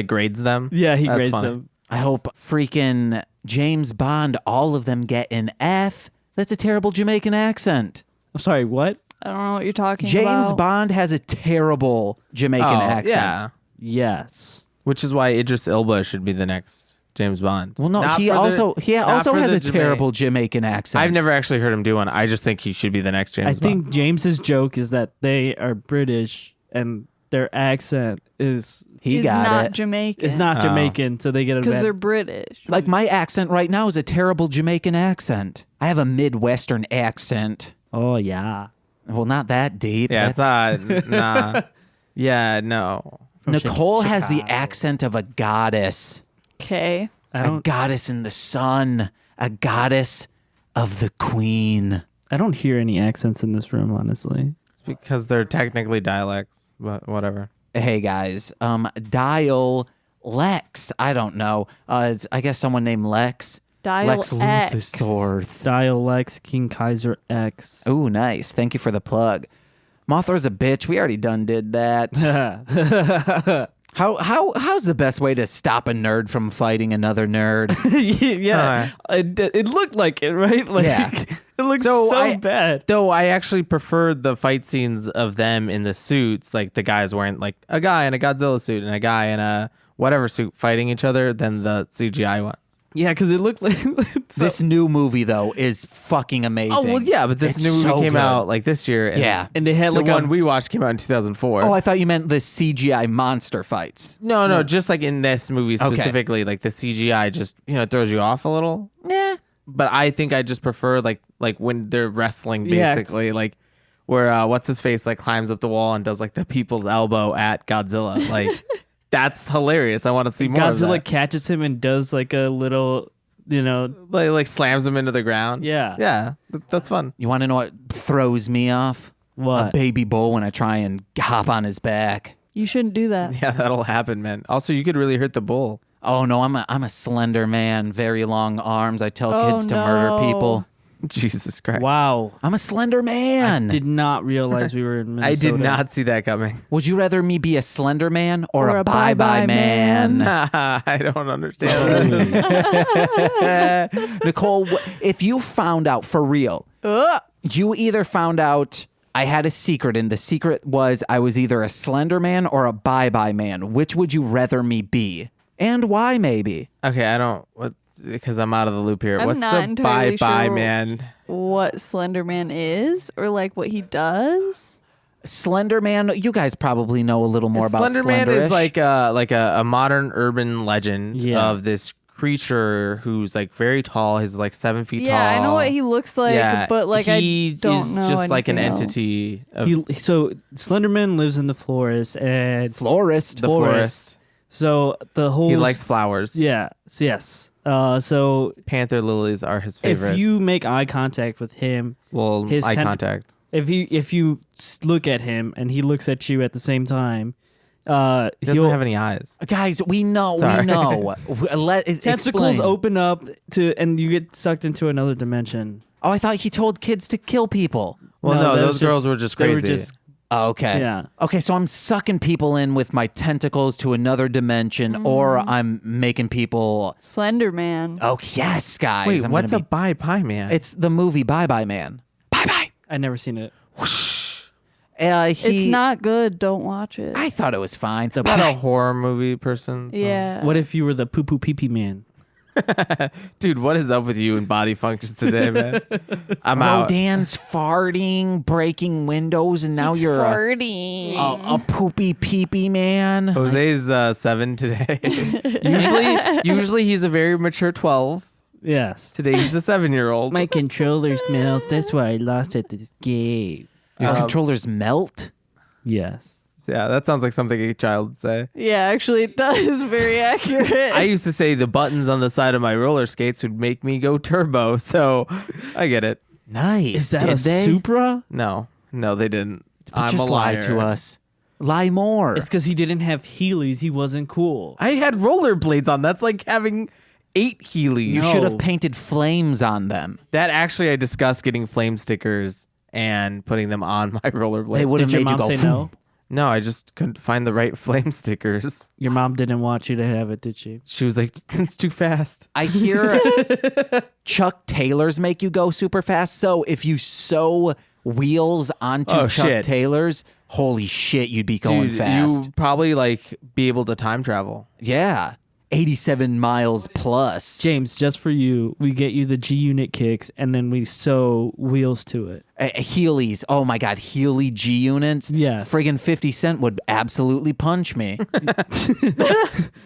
Speaker 4: grades them?
Speaker 3: Yeah, he
Speaker 4: That's
Speaker 3: grades
Speaker 4: funny.
Speaker 3: them.
Speaker 1: I hope freaking James Bond, all of them get an F. That's a terrible Jamaican accent.
Speaker 3: I'm sorry, what?
Speaker 2: I don't know what you're talking
Speaker 1: James
Speaker 2: about.
Speaker 1: Bond has a terrible Jamaican accent.
Speaker 4: Yeah.
Speaker 3: Yes.
Speaker 4: Which is why Idris Elba should be the next James Bond.
Speaker 1: Well, no,
Speaker 4: Not
Speaker 1: he
Speaker 4: for the-
Speaker 1: also
Speaker 4: not for
Speaker 1: has
Speaker 4: the
Speaker 1: a terrible Jamaican accent.
Speaker 4: I've never actually heard him do one. I just think he should be the next James
Speaker 3: I
Speaker 4: Bond.
Speaker 3: think James's joke is that they are British and their accent is
Speaker 1: He got
Speaker 2: not
Speaker 1: it.
Speaker 2: Jamaican.
Speaker 3: It's not Jamaican, so they get
Speaker 2: because
Speaker 3: advantage.
Speaker 2: they're British.
Speaker 1: Like my accent right now is a terrible Jamaican accent. I have a Midwestern accent.
Speaker 3: Oh yeah.
Speaker 1: Well, not that deep.
Speaker 4: Yeah,
Speaker 1: That's-
Speaker 4: it's not. Nah. Yeah, no.
Speaker 1: Nicole has the
Speaker 3: Chicago.
Speaker 1: accent of a goddess.
Speaker 2: Okay.
Speaker 1: A goddess in the sun. A goddess of the queen.
Speaker 3: I don't hear any accents in this room, honestly.
Speaker 4: It's because they're technically dialects, but whatever.
Speaker 1: Hey guys, dial Lex. I don't know. It's, I guess someone named Lex.
Speaker 2: Dial
Speaker 1: Lex
Speaker 2: X.
Speaker 1: Luthor.
Speaker 3: Dial Lex King Kaiser X.
Speaker 1: Ooh, nice. Thank you for the plug. Mothra's a bitch. We already done did that. How's the best way to stop a nerd from fighting another nerd?
Speaker 3: Yeah, it looked like it, right? Like,
Speaker 1: Yeah.
Speaker 3: it looks
Speaker 4: So
Speaker 3: so bad.
Speaker 4: Though I actually preferred the fight scenes of them in the suits, like the guys wearing like a guy in a Godzilla suit and a guy in a whatever suit fighting each other than the CGI ones.
Speaker 3: Yeah, because it looked like
Speaker 1: This new movie though is fucking amazing.
Speaker 4: Oh well, yeah, but this
Speaker 1: It's
Speaker 4: new movie
Speaker 1: so
Speaker 4: came
Speaker 1: good.
Speaker 4: out like this year. And
Speaker 1: Yeah.
Speaker 3: and they had
Speaker 4: the
Speaker 3: like
Speaker 4: one
Speaker 3: a
Speaker 4: we watched came out in 2004.
Speaker 1: Oh, I thought you meant the CGI monster fights.
Speaker 4: No, just like in this movie
Speaker 1: Okay.
Speaker 4: specifically, like the CGI just throws you off a little.
Speaker 1: Yeah.
Speaker 4: But I think I just prefer like when they're wrestling
Speaker 3: Yeah,
Speaker 4: basically, like where what's his face like climbs up the wall and does like the people's elbow at Godzilla. Like that's hilarious. I want to see more of
Speaker 3: Godzilla
Speaker 4: that.
Speaker 3: catches him and does like a little,
Speaker 4: Like slams him into the ground.
Speaker 3: yeah.
Speaker 4: Yeah, that's fun.
Speaker 1: You want to know what throws me off? A
Speaker 3: What?
Speaker 1: baby bull when I try and hop on his back.
Speaker 2: You shouldn't do that.
Speaker 4: Yeah, that'll happen, man. Also, you could really hurt the bull.
Speaker 1: Oh no, I'm a slender man, very long arms. I tell
Speaker 2: Oh,
Speaker 1: kids to murder
Speaker 2: no.
Speaker 1: people.
Speaker 4: Jesus Christ.
Speaker 3: Wow.
Speaker 1: I'm a slender man.
Speaker 3: Did not realize we were in Minnesota.
Speaker 4: I did not see that coming.
Speaker 1: Would you rather me be a slender man or,
Speaker 2: Or
Speaker 1: a
Speaker 2: a
Speaker 1: bye-bye
Speaker 2: bye-bye
Speaker 1: man?
Speaker 4: I don't understand.
Speaker 1: Nicole, if you found out for real,
Speaker 2: Ugh.
Speaker 1: you either found out I had a secret and the secret was I was either a slender man or a bye-bye man. Which would you rather me be? And why maybe?
Speaker 4: Okay, I don't. Because I'm out of the loop here.
Speaker 2: I'm
Speaker 4: What's
Speaker 2: not
Speaker 4: a
Speaker 2: entirely
Speaker 4: bye-bye
Speaker 2: sure
Speaker 4: man?
Speaker 2: What Slender Man is or like what he does.
Speaker 1: Slender Man, you guys probably know a little more about
Speaker 4: Slender Man
Speaker 1: Slenderish.
Speaker 4: is like a modern urban legend
Speaker 3: Yeah.
Speaker 4: of this creature who's like very tall. He's like 7 feet tall.
Speaker 2: Yeah, I know what he looks like,
Speaker 4: Yeah,
Speaker 2: but like
Speaker 4: he
Speaker 2: I don't
Speaker 4: is
Speaker 2: know
Speaker 4: just like an
Speaker 2: anything else.
Speaker 4: entity of
Speaker 3: So Slenderman lives in the forest and
Speaker 1: florist.
Speaker 4: the forest.
Speaker 3: So the whole
Speaker 4: He likes flowers.
Speaker 3: Yeah. Yes. So
Speaker 4: Panther lilies are his favorite.
Speaker 3: if you make eye contact with him,
Speaker 4: well,
Speaker 3: his
Speaker 4: eye
Speaker 3: tent-
Speaker 4: contact.
Speaker 3: if you look at him and he looks at you at the same time,
Speaker 4: He doesn't
Speaker 3: he'll
Speaker 4: have any eyes.
Speaker 1: Guys, we know.
Speaker 4: Sorry.
Speaker 3: tentacles
Speaker 1: Explain.
Speaker 3: open up and you get sucked into another dimension.
Speaker 1: Oh, I thought he told kids to kill people.
Speaker 4: Well, no,
Speaker 3: that
Speaker 4: those
Speaker 3: was
Speaker 4: girls were just
Speaker 3: they
Speaker 4: crazy.
Speaker 3: were just
Speaker 1: Oh, okay.
Speaker 3: Yeah.
Speaker 1: Okay, so I'm sucking people in with my tentacles to another dimension, or I'm making people.
Speaker 2: Slender Man.
Speaker 1: Oh yes, guys.
Speaker 4: Wait,
Speaker 1: I'm
Speaker 4: what's
Speaker 1: gonna
Speaker 4: a bye-bye man?
Speaker 1: It's the movie Bye Bye Man. Bye bye.
Speaker 3: I never seen it.
Speaker 2: It's not good. Don't watch it.
Speaker 1: I thought it was fine.
Speaker 3: The-
Speaker 4: not a horror movie person. so-
Speaker 2: yeah.
Speaker 3: What if you were the poo poo pee pee man?
Speaker 4: Dude, what is up with you and body functions today, man? I'm out.
Speaker 1: Rodan's farting, breaking windows, and now you're
Speaker 2: farting.
Speaker 1: a poopy peepee man.
Speaker 4: Jose's 7 today. usually he's a very mature 12.
Speaker 3: Yes.
Speaker 4: Today he's a 7-year-old.
Speaker 3: My controllers melt. That's why I lost at this game.
Speaker 1: Your controllers melt.
Speaker 3: Yes.
Speaker 4: Yeah, that sounds like something a child would say.
Speaker 2: Yeah, actually, it does. Very accurate.
Speaker 4: I used to say the buttons on the side of my roller skates would make me go turbo, so I get it.
Speaker 1: Nice.
Speaker 3: Is that
Speaker 1: Did
Speaker 3: a
Speaker 1: they?
Speaker 3: Supra?
Speaker 4: No, they didn't.
Speaker 1: But
Speaker 4: I'm
Speaker 1: just
Speaker 4: a liar.
Speaker 1: lie to us. Lie more.
Speaker 3: It's because he didn't have Heelys. He wasn't cool.
Speaker 4: I had rollerblades on. That's like having 8 Heelys.
Speaker 1: You
Speaker 3: No.
Speaker 1: should have painted flames on them.
Speaker 4: That actually, I discussed getting flame stickers and putting them on my rollerblades.
Speaker 1: They would have
Speaker 3: Did your
Speaker 1: made you
Speaker 3: mom
Speaker 1: go.
Speaker 3: say no?
Speaker 4: No, I just couldn't find the right flame stickers.
Speaker 3: Your mom didn't want you to have it, did she?
Speaker 4: She was like, it's too fast.
Speaker 1: I hear Chuck Taylors make you go super fast. So if you sew wheels onto
Speaker 4: Oh,
Speaker 1: Chuck
Speaker 4: shit.
Speaker 1: Taylors, holy shit, you'd be going
Speaker 4: Dude,
Speaker 1: fast.
Speaker 4: you'd probably like be able to time travel.
Speaker 1: Yeah. 87 miles plus.
Speaker 3: James, just for you, we get you the G-Unit kicks, and then we sew wheels to it.
Speaker 1: Heelys. Oh my God, Heely G units.
Speaker 3: Yes.
Speaker 1: Friggin' 50 Cent would absolutely punch me.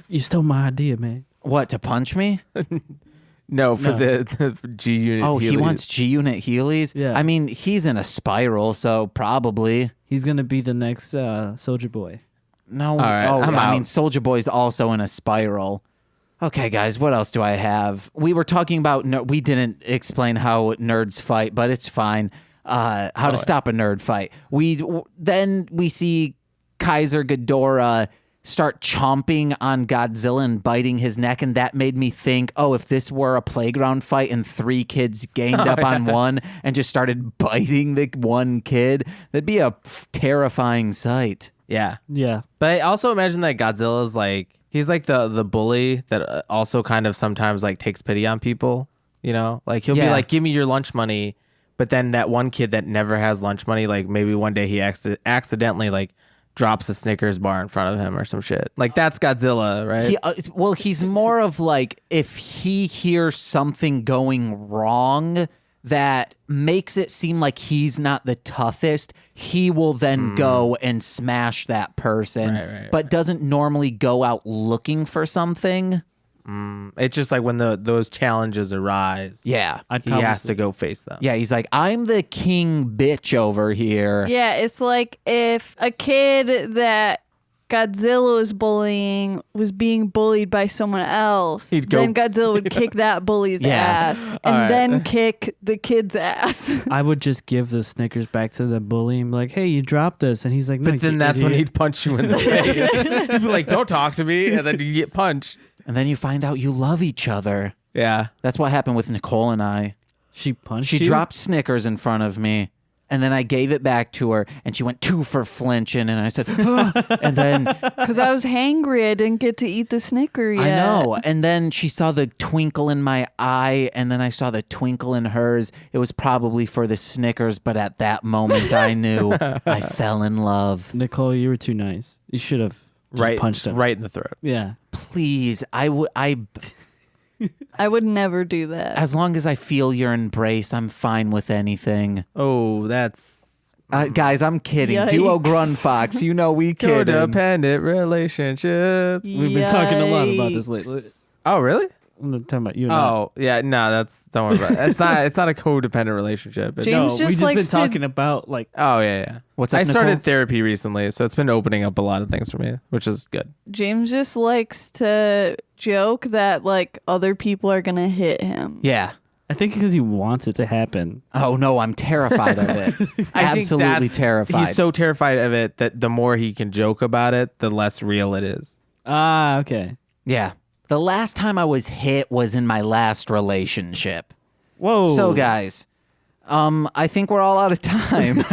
Speaker 3: You stole my idea, man.
Speaker 1: What, to punch me?
Speaker 4: No, for the G unit.
Speaker 1: Oh, he
Speaker 4: Heelys.
Speaker 1: wants G unit Heelys?
Speaker 3: Yeah.
Speaker 1: I mean, he's in a spiral, so probably.
Speaker 3: He's gonna be the next Soldier Boy.
Speaker 1: No,
Speaker 4: right, I'm
Speaker 1: I
Speaker 4: out.
Speaker 1: mean, Soldier Boy's also in a spiral. Okay, guys, what else do I have? We were talking about, we didn't explain how nerds fight, but it's fine. How to stop a nerd fight. Then we see Kaiser Ghidorah start chomping on Godzilla and biting his neck, and that made me think, oh, if this were a playground fight and 3 kids ganged up on one and just started biting the one kid, that'd be a terrifying sight.
Speaker 4: Yeah.
Speaker 3: Yeah.
Speaker 4: But I also imagine that Godzilla's like, he's like the bully that also kind of sometimes like takes pity on people, you know? Like he'll be like, give me your lunch money. But then that one kid that never has lunch money, like maybe one day he accidentally like drops a Snickers bar in front of him or some shit. Like that's Godzilla, right?
Speaker 1: He's more of like, if he hears something going wrong that makes it seem like he's not the toughest, he will then go and smash that person, but doesn't normally go out looking for something.
Speaker 4: It's just like when those challenges arise.
Speaker 1: Yeah.
Speaker 4: He has to go face them.
Speaker 1: Yeah, he's like, I'm the king bitch over here.
Speaker 2: Yeah, it's like if a kid that Godzilla was bullying was being bullied by someone else, then Godzilla would kick that bully's ass and then kick the kid's ass.
Speaker 3: I would just give the Snickers back to the bully and be like, hey, you dropped this. And he's like, no,
Speaker 4: But then that's when he'd punch you in the face. He'd be like, don't talk to me. And then you get punched.
Speaker 1: And then you find out you love each other.
Speaker 4: Yeah.
Speaker 1: That's what happened with Nicole and I.
Speaker 3: She punched
Speaker 1: She
Speaker 3: you?
Speaker 1: dropped Snickers in front of me, and then I gave it back to her, and she went 2 for flinching, and I said, "Ah," and then
Speaker 2: Because I was hangry. I didn't get to eat the Snicker yet.
Speaker 1: I know. And then she saw the twinkle in my eye, and then I saw the twinkle in hers. It was probably for the Snickers, but at that moment I knew I fell in love.
Speaker 3: Nicole, you were too nice. You should have just punched him.
Speaker 4: Right in the throat.
Speaker 3: Yeah.
Speaker 1: Please, I
Speaker 2: would never do that.
Speaker 1: as long as I feel your embrace, I'm fine with anything.
Speaker 4: Oh, that's...
Speaker 1: Guys, I'm kidding.
Speaker 2: Yikes.
Speaker 1: Duo Grunfox, you know we kidding.
Speaker 4: Codependent relationships.
Speaker 3: We've been talking a lot about this lately.
Speaker 4: Oh, really?
Speaker 3: I'm not talking about you and I.
Speaker 4: Oh, yeah. No, don't worry about it. It's not a codependent relationship.
Speaker 2: James
Speaker 3: No,
Speaker 2: just
Speaker 3: we just been
Speaker 2: likes to-
Speaker 3: talking about like
Speaker 4: Oh, yeah.
Speaker 1: What's up,
Speaker 4: I started
Speaker 1: Nicole?
Speaker 4: therapy recently, so it's been opening up a lot of things for me, which is good.
Speaker 2: James just likes to joke that like other people are gonna hit him.
Speaker 1: Yeah.
Speaker 3: I think because he wants it to happen.
Speaker 1: Oh no, I'm terrified of it.
Speaker 4: I think
Speaker 1: Absolutely terrified.
Speaker 4: He's so terrified of it that the more he can joke about it, the less real it is.
Speaker 3: Ah, okay.
Speaker 1: Yeah. The last time I was hit was in my last relationship.
Speaker 3: Whoa.
Speaker 1: So guys, I think we're all out of time.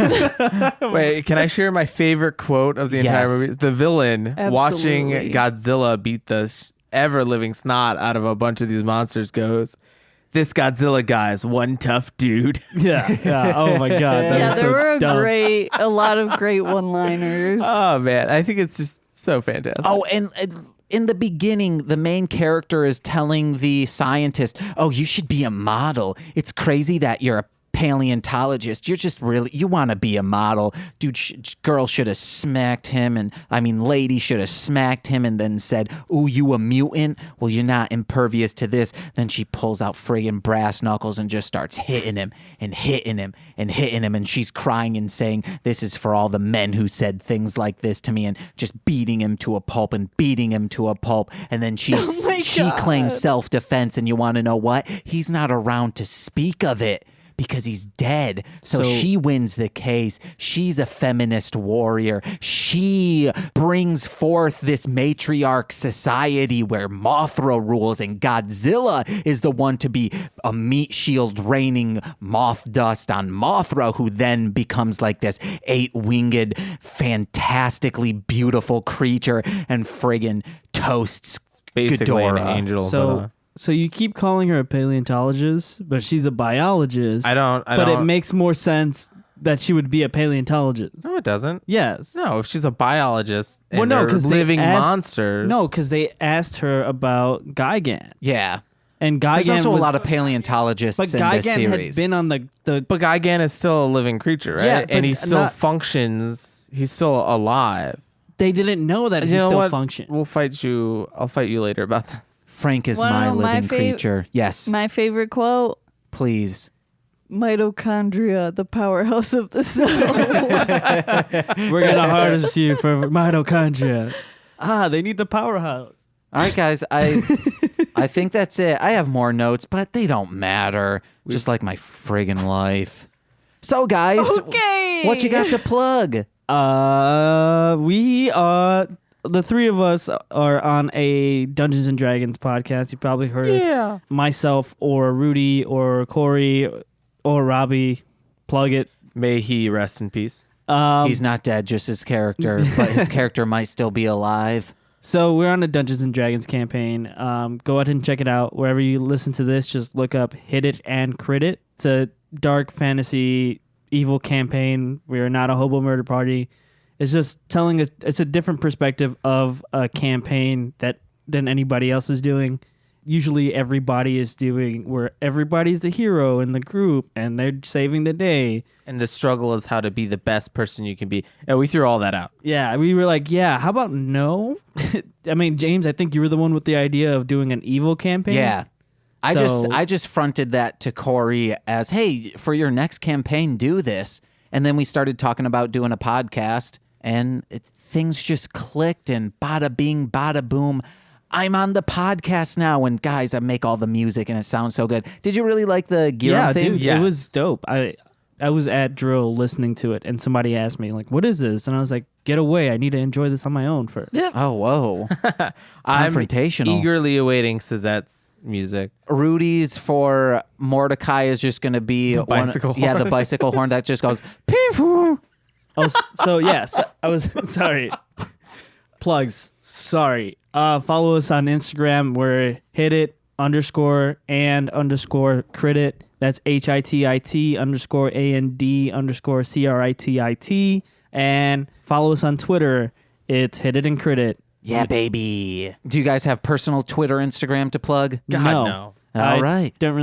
Speaker 4: Wait, can I share my favorite quote of the entire
Speaker 1: Yes.
Speaker 4: movie? The villain watching
Speaker 2: Absolutely.
Speaker 4: Godzilla beat the ever-living snot out of a bunch of these monsters goes, "This Godzilla guy's one tough dude."
Speaker 3: Yeah. Oh my God. That
Speaker 2: Yeah,
Speaker 3: was
Speaker 2: there
Speaker 3: so
Speaker 2: were
Speaker 3: dumb.
Speaker 2: a lot of great one-liners.
Speaker 4: Oh, man. I think it's just so fantastic.
Speaker 1: Oh, and in the beginning, the main character is telling the scientist, "Oh, you should be a model. It's crazy that you're a paleontologist. You're just you want to be a model." Dude, girl should have smacked him, and lady should have smacked him and then said, "Ooh, you a mutant? Well, you're not impervious to this." Then she pulls out friggin' brass knuckles and just starts hitting him and hitting him and hitting him, and she's crying and saying, "This is for all the men who said things like this to me," and just beating him to a pulp and beating him to a pulp. And then she claims self-defense, and you want to know what? He's not around to speak of it, because he's dead. So she wins the case. She's a feminist warrior. She brings forth this matriarch society where Mothra rules, and Godzilla is the one to be a meat shield raining moth dust on Mothra, who then becomes like this 8-winged, fantastically beautiful creature and friggin' toasts
Speaker 4: Basically an
Speaker 1: Ghidorah.
Speaker 4: angel.
Speaker 3: So you keep calling her a paleontologist, but she's a biologist.
Speaker 4: I don't.
Speaker 3: But it makes more sense that she would be a paleontologist.
Speaker 4: No, it doesn't.
Speaker 3: Yes.
Speaker 4: No, if she's a biologist and
Speaker 3: no,
Speaker 4: they're
Speaker 3: because
Speaker 4: living monsters.
Speaker 3: No, because they asked her about Gigan.
Speaker 1: Yeah.
Speaker 3: And Gigan
Speaker 1: There's also
Speaker 3: was,
Speaker 1: a lot of paleontologists
Speaker 3: but
Speaker 1: in this
Speaker 3: Gigan
Speaker 1: series.
Speaker 3: had been on the
Speaker 4: But Gigan is still a living creature, right?
Speaker 3: Yeah,
Speaker 4: and he
Speaker 3: but
Speaker 4: still
Speaker 3: not-
Speaker 4: functions. He's still alive.
Speaker 3: they didn't know that he
Speaker 4: You know
Speaker 3: still
Speaker 4: what?
Speaker 3: functioned.
Speaker 4: We'll fight you. I'll fight you later about this.
Speaker 1: Frank is
Speaker 2: Wanna
Speaker 1: my
Speaker 2: know my
Speaker 1: living creature. Yes,
Speaker 2: My favorite quote:
Speaker 1: please.
Speaker 2: mitochondria, the powerhouse of the cell.
Speaker 3: We're gonna harness you for mitochondria. They need the powerhouse.
Speaker 1: All right, guys. I think that's it. I have more notes, but they don't matter. Just like my friggin' life. So, guys,
Speaker 2: Okay.
Speaker 1: what you got to plug?
Speaker 3: We the three of us are on a Dungeons and Dragons podcast. You probably heard myself or Rudy or Corey or Robbie plug it.
Speaker 4: May he rest in peace.
Speaker 1: He's not dead, just his character, but his character might still be alive.
Speaker 3: So we're on a Dungeons and Dragons campaign. Go ahead and check it out. Wherever you listen to this, just look up Hit It and Crit It. It's a dark fantasy evil campaign. We are not a hobo murder party. It's just telling it's a different perspective of a campaign than anybody else is doing. Usually everybody is doing where everybody's the hero in the group and they're saving the day.
Speaker 4: And the struggle is how to be the best person you can be. And we threw all that out.
Speaker 3: Yeah, we were like, how about no? I mean, James, I think you were the one with the idea of doing an evil campaign.
Speaker 1: Yeah. I
Speaker 3: So-
Speaker 1: just fronted that to Corey as, hey, for your next campaign, do this. And then we started talking about doing a podcast, and things just clicked, and bada bing, bada boom. I'm on the podcast now, and guys, I make all the music, and it sounds so good. Did you really like the gear
Speaker 3: Yeah,
Speaker 1: thing?
Speaker 3: dude,
Speaker 4: Yes.
Speaker 3: it was dope. I was at Drill listening to it, and somebody asked me, like, what is this? And I was like, get away. I need to enjoy this on my own first.
Speaker 1: Oh, whoa.
Speaker 4: I'm
Speaker 1: Confrontational.
Speaker 4: eagerly awaiting Suzette's music.
Speaker 1: Rudy's for Mordecai is just going to be
Speaker 4: The bicycle
Speaker 1: Yeah, the
Speaker 4: horn.
Speaker 1: bicycle horn that just goes. Pew-hoo.
Speaker 3: Oh, so yes, I was sorry. Plugs. Sorry. Follow us on Instagram. We're hit_it_and_crit. That's HITIT_AND_CRITIT. And follow us on Twitter. It's Hit It and Crit It.
Speaker 1: Yeah, baby. Do you guys have personal Twitter, Instagram to plug?
Speaker 4: God, no.
Speaker 1: All right.
Speaker 3: I don't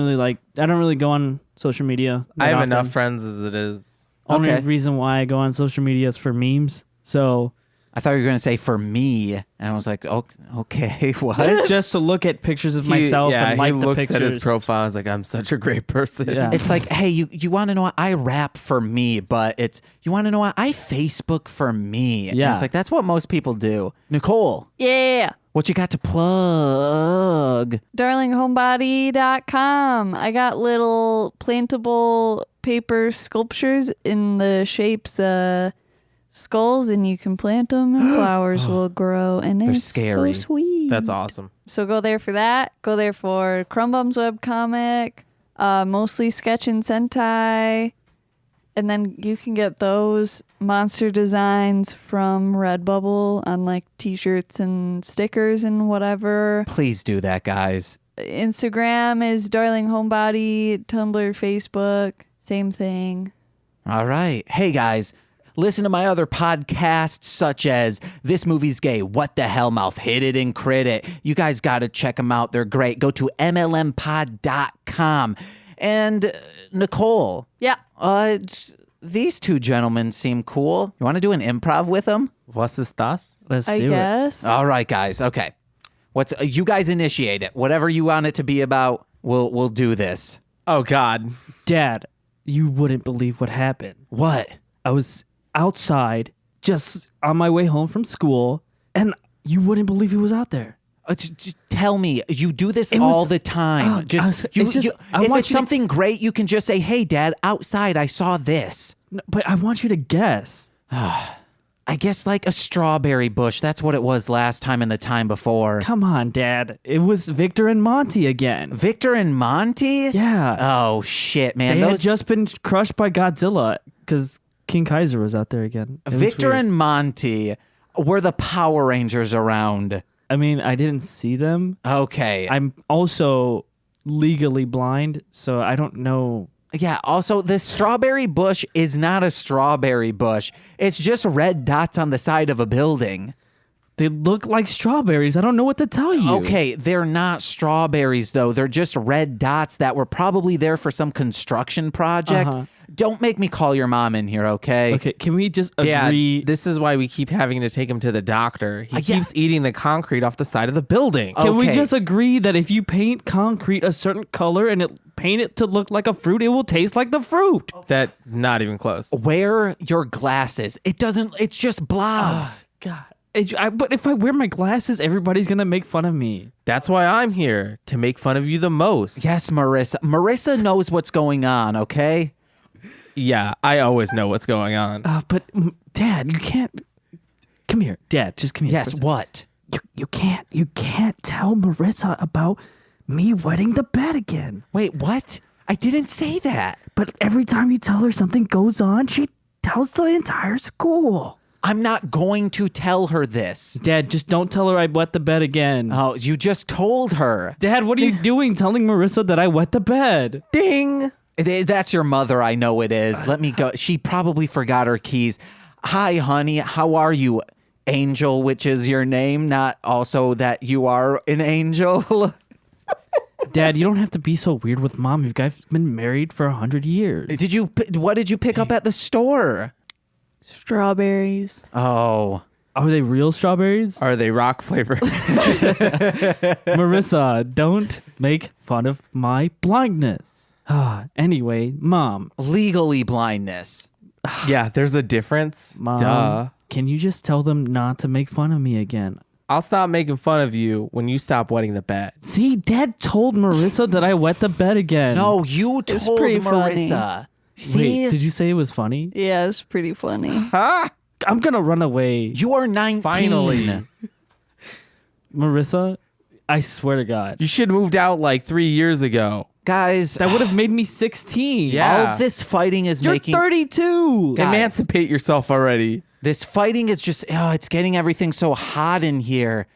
Speaker 3: really go on social media.
Speaker 4: I
Speaker 3: that
Speaker 4: have
Speaker 3: often.
Speaker 4: enough friends as it is.
Speaker 3: Only
Speaker 1: Okay.
Speaker 3: reason why I go on social media is for memes. So
Speaker 1: I thought you were going to say for me, and I was like, okay, what?
Speaker 3: just to look at pictures of myself and like
Speaker 4: he
Speaker 3: the
Speaker 4: looks
Speaker 3: pictures.
Speaker 4: at his profile. I was like, I'm such a great person.
Speaker 3: Yeah.
Speaker 1: It's like, hey, you want to know what? I rap for me, but you want to know what? I Facebook for me. And
Speaker 3: Yeah.
Speaker 1: it's like, that's what most people do. Nicole,
Speaker 2: Yeah.
Speaker 1: what you got to plug?
Speaker 2: DarlingHomebody.com. I got little plantable paper sculptures in the shapes skulls, and you can plant them and flowers will grow, and
Speaker 1: They're
Speaker 2: it's
Speaker 1: scary.
Speaker 2: so sweet.
Speaker 4: That's awesome.
Speaker 2: So go there for that. Go there for Crumbum's webcomic, mostly sketch and Sentai. And then you can get those monster designs from Redbubble on like t-shirts and stickers and whatever.
Speaker 1: Please do that, guys.
Speaker 2: Instagram is Darling Homebody, Tumblr, Facebook, same thing.
Speaker 1: All right. Hey, guys. Listen to my other podcasts, such as This Movie's Gay, What the Hell Mouth, Hit It and Crit It. You guys got to check them out. They're great. Go to MLMpod.com. And Nicole,
Speaker 2: Yeah.
Speaker 1: these two gentlemen seem cool. You want to do an improv with them?
Speaker 4: Was ist das?
Speaker 3: Let's
Speaker 2: I
Speaker 3: do it.
Speaker 2: guess.
Speaker 1: All right, guys. Okay. You guys initiate it. Whatever you want it to be about, we'll do this.
Speaker 4: Oh, God.
Speaker 3: Dad, you wouldn't believe what happened.
Speaker 1: What?
Speaker 3: I was outside just on my way home from school, and you wouldn't believe he was out there.
Speaker 1: Just tell me, you do this
Speaker 3: It
Speaker 1: all
Speaker 3: was-
Speaker 1: the time.
Speaker 3: it's just- I
Speaker 1: if
Speaker 3: want
Speaker 1: it's
Speaker 3: you to-
Speaker 1: something great, you can just say, "Hey, Dad, outside I saw this."
Speaker 3: No, but I want you to guess.
Speaker 1: I guess like a strawberry bush. That's what it was last time and the time before.
Speaker 3: Come on, Dad. It was Victor and Monty again.
Speaker 1: Victor and Monty?
Speaker 3: Yeah.
Speaker 1: Oh shit, man.
Speaker 3: They had just been crushed by Godzilla because King Kaiser was out there again. It was
Speaker 1: Victor
Speaker 3: weird.
Speaker 1: and Monty were the Power Rangers around.
Speaker 3: I mean, I didn't see them.
Speaker 1: Okay.
Speaker 3: I'm also legally blind, so I don't know
Speaker 1: Yeah, also, this strawberry bush is not a strawberry bush. It's just red dots on the side of a building.
Speaker 3: They look like strawberries. I don't know what to tell you.
Speaker 1: Okay, they're not strawberries, though. They're just red dots that were probably there for some construction project. Don't make me call your mom in here, okay?
Speaker 3: Okay, can we just agree?
Speaker 4: This is why we keep having to take him to the doctor. He keeps eating the concrete off the side of the building.
Speaker 3: Can we just agree that if you paint concrete a certain color and paint it to look like a fruit, it will taste like the fruit?
Speaker 4: That not even close.
Speaker 1: Wear your glasses. It's just blobs.
Speaker 3: God. But if I wear my glasses, everybody's going to make fun of me.
Speaker 4: That's why I'm here, to make fun of you the most.
Speaker 1: Yes, Marissa. Marissa knows what's going on, okay?
Speaker 4: Yeah, I always know what's going on.
Speaker 3: But Dad, you can't. Come here, Dad. Just come here.
Speaker 1: Yes, what?
Speaker 3: You can't tell Marissa about me wetting the bed again.
Speaker 1: Wait, what? I didn't say that.
Speaker 3: But every time you tell her something goes on, she tells the entire school.
Speaker 1: I'm not going to tell her this.
Speaker 3: Dad, just don't tell her I wet the bed again.
Speaker 1: Oh, you just told her.
Speaker 3: Dad, what are you doing telling Marissa that I wet the bed?
Speaker 4: Ding!
Speaker 1: That's your mother, I know it is. Let me go. She probably forgot her keys. Hi, honey. How are you? Angel, which is your name, not also that you are an angel.
Speaker 3: Dad, you don't have to be so weird with Mom. You guys have been married for 100 years.
Speaker 1: What did you pick up at the store?
Speaker 2: Strawberries.
Speaker 1: Oh.
Speaker 3: Are they real strawberries?
Speaker 4: Are they rock flavored?
Speaker 3: Marissa, don't make fun of my blindness. Anyway, Mom.
Speaker 1: Legally blindness.
Speaker 4: Yeah, there's a difference.
Speaker 3: Mom,
Speaker 4: Duh.
Speaker 3: can you just tell them not to make fun of me again?
Speaker 4: I'll stop making fun of you when you stop wetting the bed.
Speaker 3: See, Dad told Marissa that I wet the bed again.
Speaker 1: No, you
Speaker 2: It's
Speaker 1: told
Speaker 2: pretty
Speaker 1: Marissa.
Speaker 2: funny.
Speaker 1: See?
Speaker 3: Wait, did you say it was funny?
Speaker 2: Yeah, it's pretty funny.
Speaker 3: I'm gonna run away.
Speaker 1: You are 19.
Speaker 4: Finally.
Speaker 3: Marissa, I swear to God.
Speaker 4: You should have moved out like 3 years ago.
Speaker 1: Guys,
Speaker 3: That would have made me 16.
Speaker 4: Yeah.
Speaker 1: all this fighting is
Speaker 3: You're
Speaker 1: making...
Speaker 3: 32.
Speaker 1: Guys.
Speaker 4: Emancipate yourself already.
Speaker 1: This fighting is just... Oh, it's getting everything so hot in here.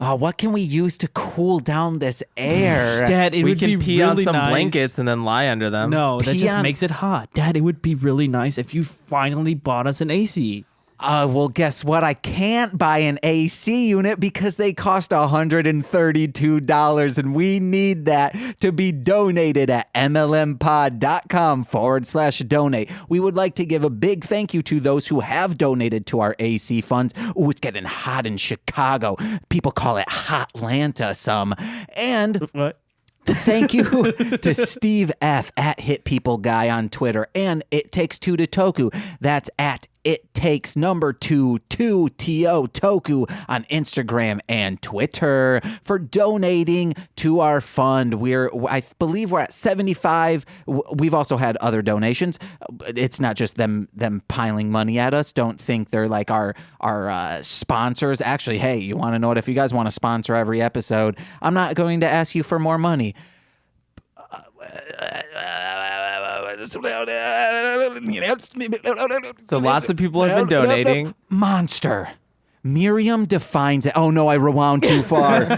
Speaker 1: What can we use to cool down this air?
Speaker 3: Dad, it
Speaker 4: We
Speaker 3: would
Speaker 4: can
Speaker 3: be
Speaker 4: pee
Speaker 3: really
Speaker 4: on some
Speaker 3: nice.
Speaker 4: blankets and then lie under them.
Speaker 3: No, that
Speaker 1: Pee
Speaker 3: just
Speaker 1: on-
Speaker 3: makes it hot. Dad, it would be really nice if you finally bought us an AC.
Speaker 1: Well, guess what? I can't buy an AC unit because they cost $132, and we need that to be donated at mlmpod.com/donate. We would like to give a big thank you to those who have donated to our AC funds. Ooh, it's getting hot in Chicago. People call it Hotlanta some. And
Speaker 3: What?
Speaker 1: thank you to Steve F. at Hit People Guy on Twitter, and It Takes Two to Toku. That's at It Takes #2 TO Toku on Instagram and Twitter for donating to our fund. I believe we're at 75. We've also had other donations. It's not just them piling money at us. Don't think they're like our sponsors. Actually, hey, you want to know what? If you guys want to sponsor every episode, I'm not going to ask you for more money.
Speaker 4: So lots of people have been donating.
Speaker 1: Monster. Miriam defines it. Oh no, I rewound too far.
Speaker 3: I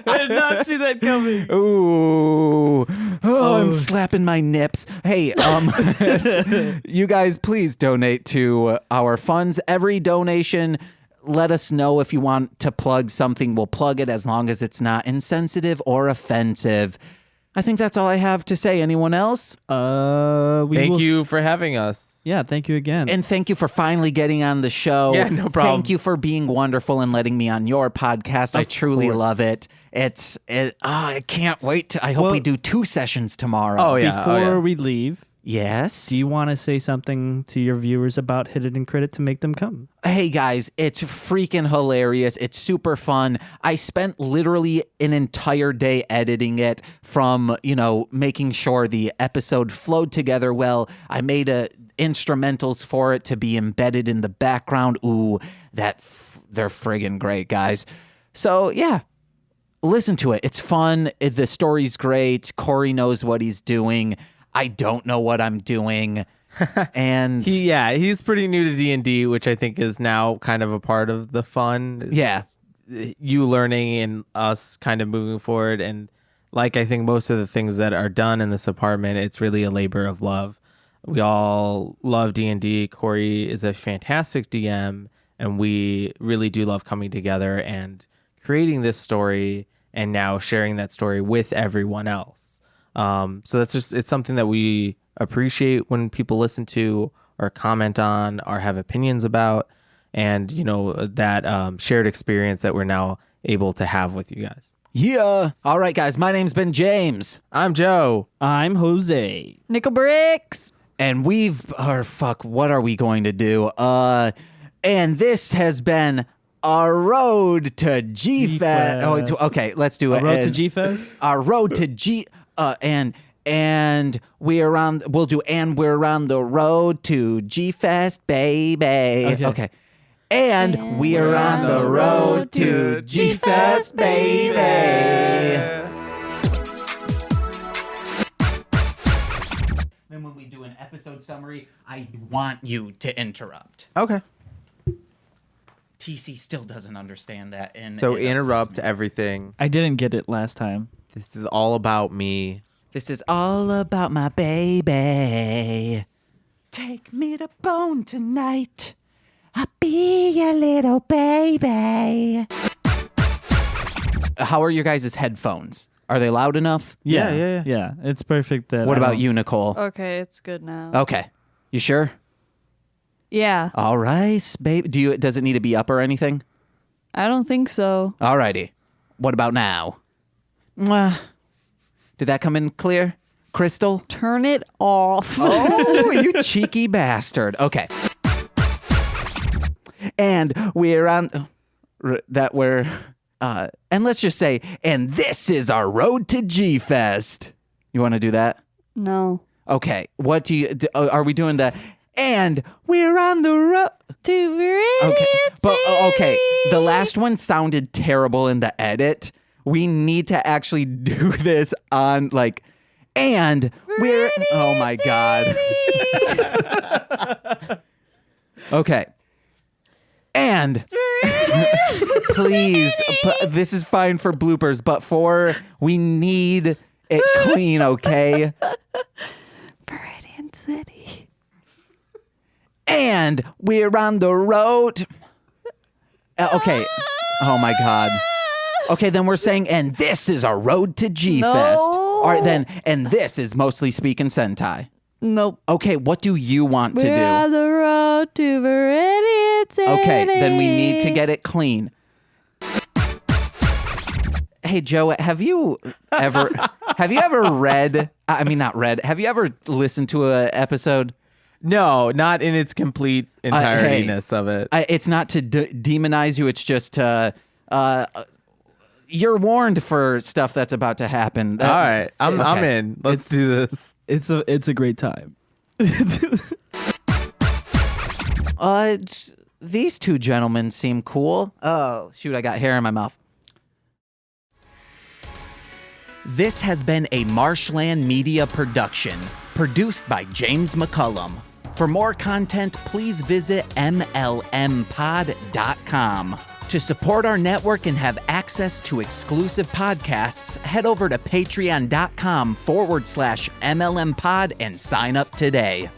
Speaker 3: did not see that coming.
Speaker 1: Ooh. Oh, I'm slapping my nips. Hey, you guys please donate to our funds. Every donation, let us know if you want to plug something. We'll plug it as long as it's not insensitive or offensive. I think that's all I have to say. Anyone else?
Speaker 4: Thank you for having us.
Speaker 3: Yeah, thank you again.
Speaker 1: And thank you for finally getting on the show.
Speaker 4: Yeah, no problem.
Speaker 1: Thank you for being wonderful and letting me on your podcast. I truly
Speaker 3: course.
Speaker 1: love it. I can't wait. I hope we do 2 sessions tomorrow.
Speaker 4: Oh, yeah.
Speaker 3: Before we leave,
Speaker 1: Yes.
Speaker 3: do you want to say something to your viewers about Hit It and Crit It to make them come?
Speaker 1: Hey guys, it's freaking hilarious. It's super fun. I spent literally an entire day editing it, from, making sure the episode flowed together well. I made instrumentals for it to be embedded in the background. Ooh, they're friggin' great, guys. So yeah, listen to it. It's fun. The story's great. Corey knows what he's doing. I don't know what I'm doing. And
Speaker 4: he's pretty new to D&D, which I think is now kind of a part of the fun.
Speaker 1: Yeah.
Speaker 4: You learning and us kind of moving forward, and like I think most of the things that are done in this apartment, it's really a labor of love. We all love D&D. Corey is a fantastic DM, and we really do love coming together and creating this story and now sharing that story with everyone else. So it's something that we appreciate when people listen to or comment on or have opinions about, and that shared experience that we're now able to have with you guys.
Speaker 1: Yeah. All right, guys. My name's been James.
Speaker 4: I'm Joe.
Speaker 3: I'm Jose.
Speaker 2: Nickel bricks.
Speaker 1: And what are we going to do? And this has been our road to G-Fest. Oh, okay, let's do it.
Speaker 3: Road to G-Fest?
Speaker 1: Our road to G... And we're on the road to G-Fest, baby. Okay. And we're on the road to G-Fest, baby. Then when we do an episode summary, I want you to interrupt.
Speaker 4: Okay.
Speaker 1: TC still doesn't understand that.
Speaker 4: So interrupt everything.
Speaker 3: I didn't get it last time.
Speaker 4: This is all about me.
Speaker 1: This is all about my baby. Take me to bone tonight. I'll be a little baby. How are your guys' headphones? Are they loud enough?
Speaker 3: Yeah. It's perfect.
Speaker 1: What about you, Nicole?
Speaker 2: Okay, it's good now.
Speaker 1: Okay. You sure?
Speaker 2: Yeah.
Speaker 1: All right, babe. Does it need to be up or anything?
Speaker 2: I don't think so.
Speaker 1: All righty. What about now? Mwah. Did that come in clear? Crystal?
Speaker 2: Turn it off.
Speaker 1: Oh, you cheeky bastard. Okay. And we're on and let's just say, and this is our road to G-Fest. You want to do that?
Speaker 2: No.
Speaker 1: Okay. What are we doing and we're on the road
Speaker 2: to
Speaker 1: Okay. But okay, the last one sounded terrible in the edit. We need to actually do this on and we're oh my God. Okay. And please, this is fine for bloopers, but we need it clean, okay?
Speaker 2: Viridian City.
Speaker 1: And we're on the road. Okay. Oh my God. Okay, then we're saying, and this is our road to G-Fest.
Speaker 2: No.
Speaker 1: All right, then, and this is mostly speaking Sentai.
Speaker 2: Nope.
Speaker 1: Okay, what do you want to do?
Speaker 2: We're on the road to Viridian City.
Speaker 1: Okay, then we need to get it clean. Hey, Joe, have you ever read, have you ever listened to an episode?
Speaker 4: No, not in its complete entiretyness of it.
Speaker 1: It's not to demonize you. It's just to... you're warned for stuff that's about to happen.
Speaker 4: All right, I'm in. Let's do this.
Speaker 3: It's a great time.
Speaker 1: These two gentlemen seem cool. Oh, shoot, I got hair in my mouth. This has been a Marshland Media production, produced by James McCullum. For more content, please visit mlmpod.com. To support our network and have access to exclusive podcasts, head over to patreon.com/MLMpod and sign up today.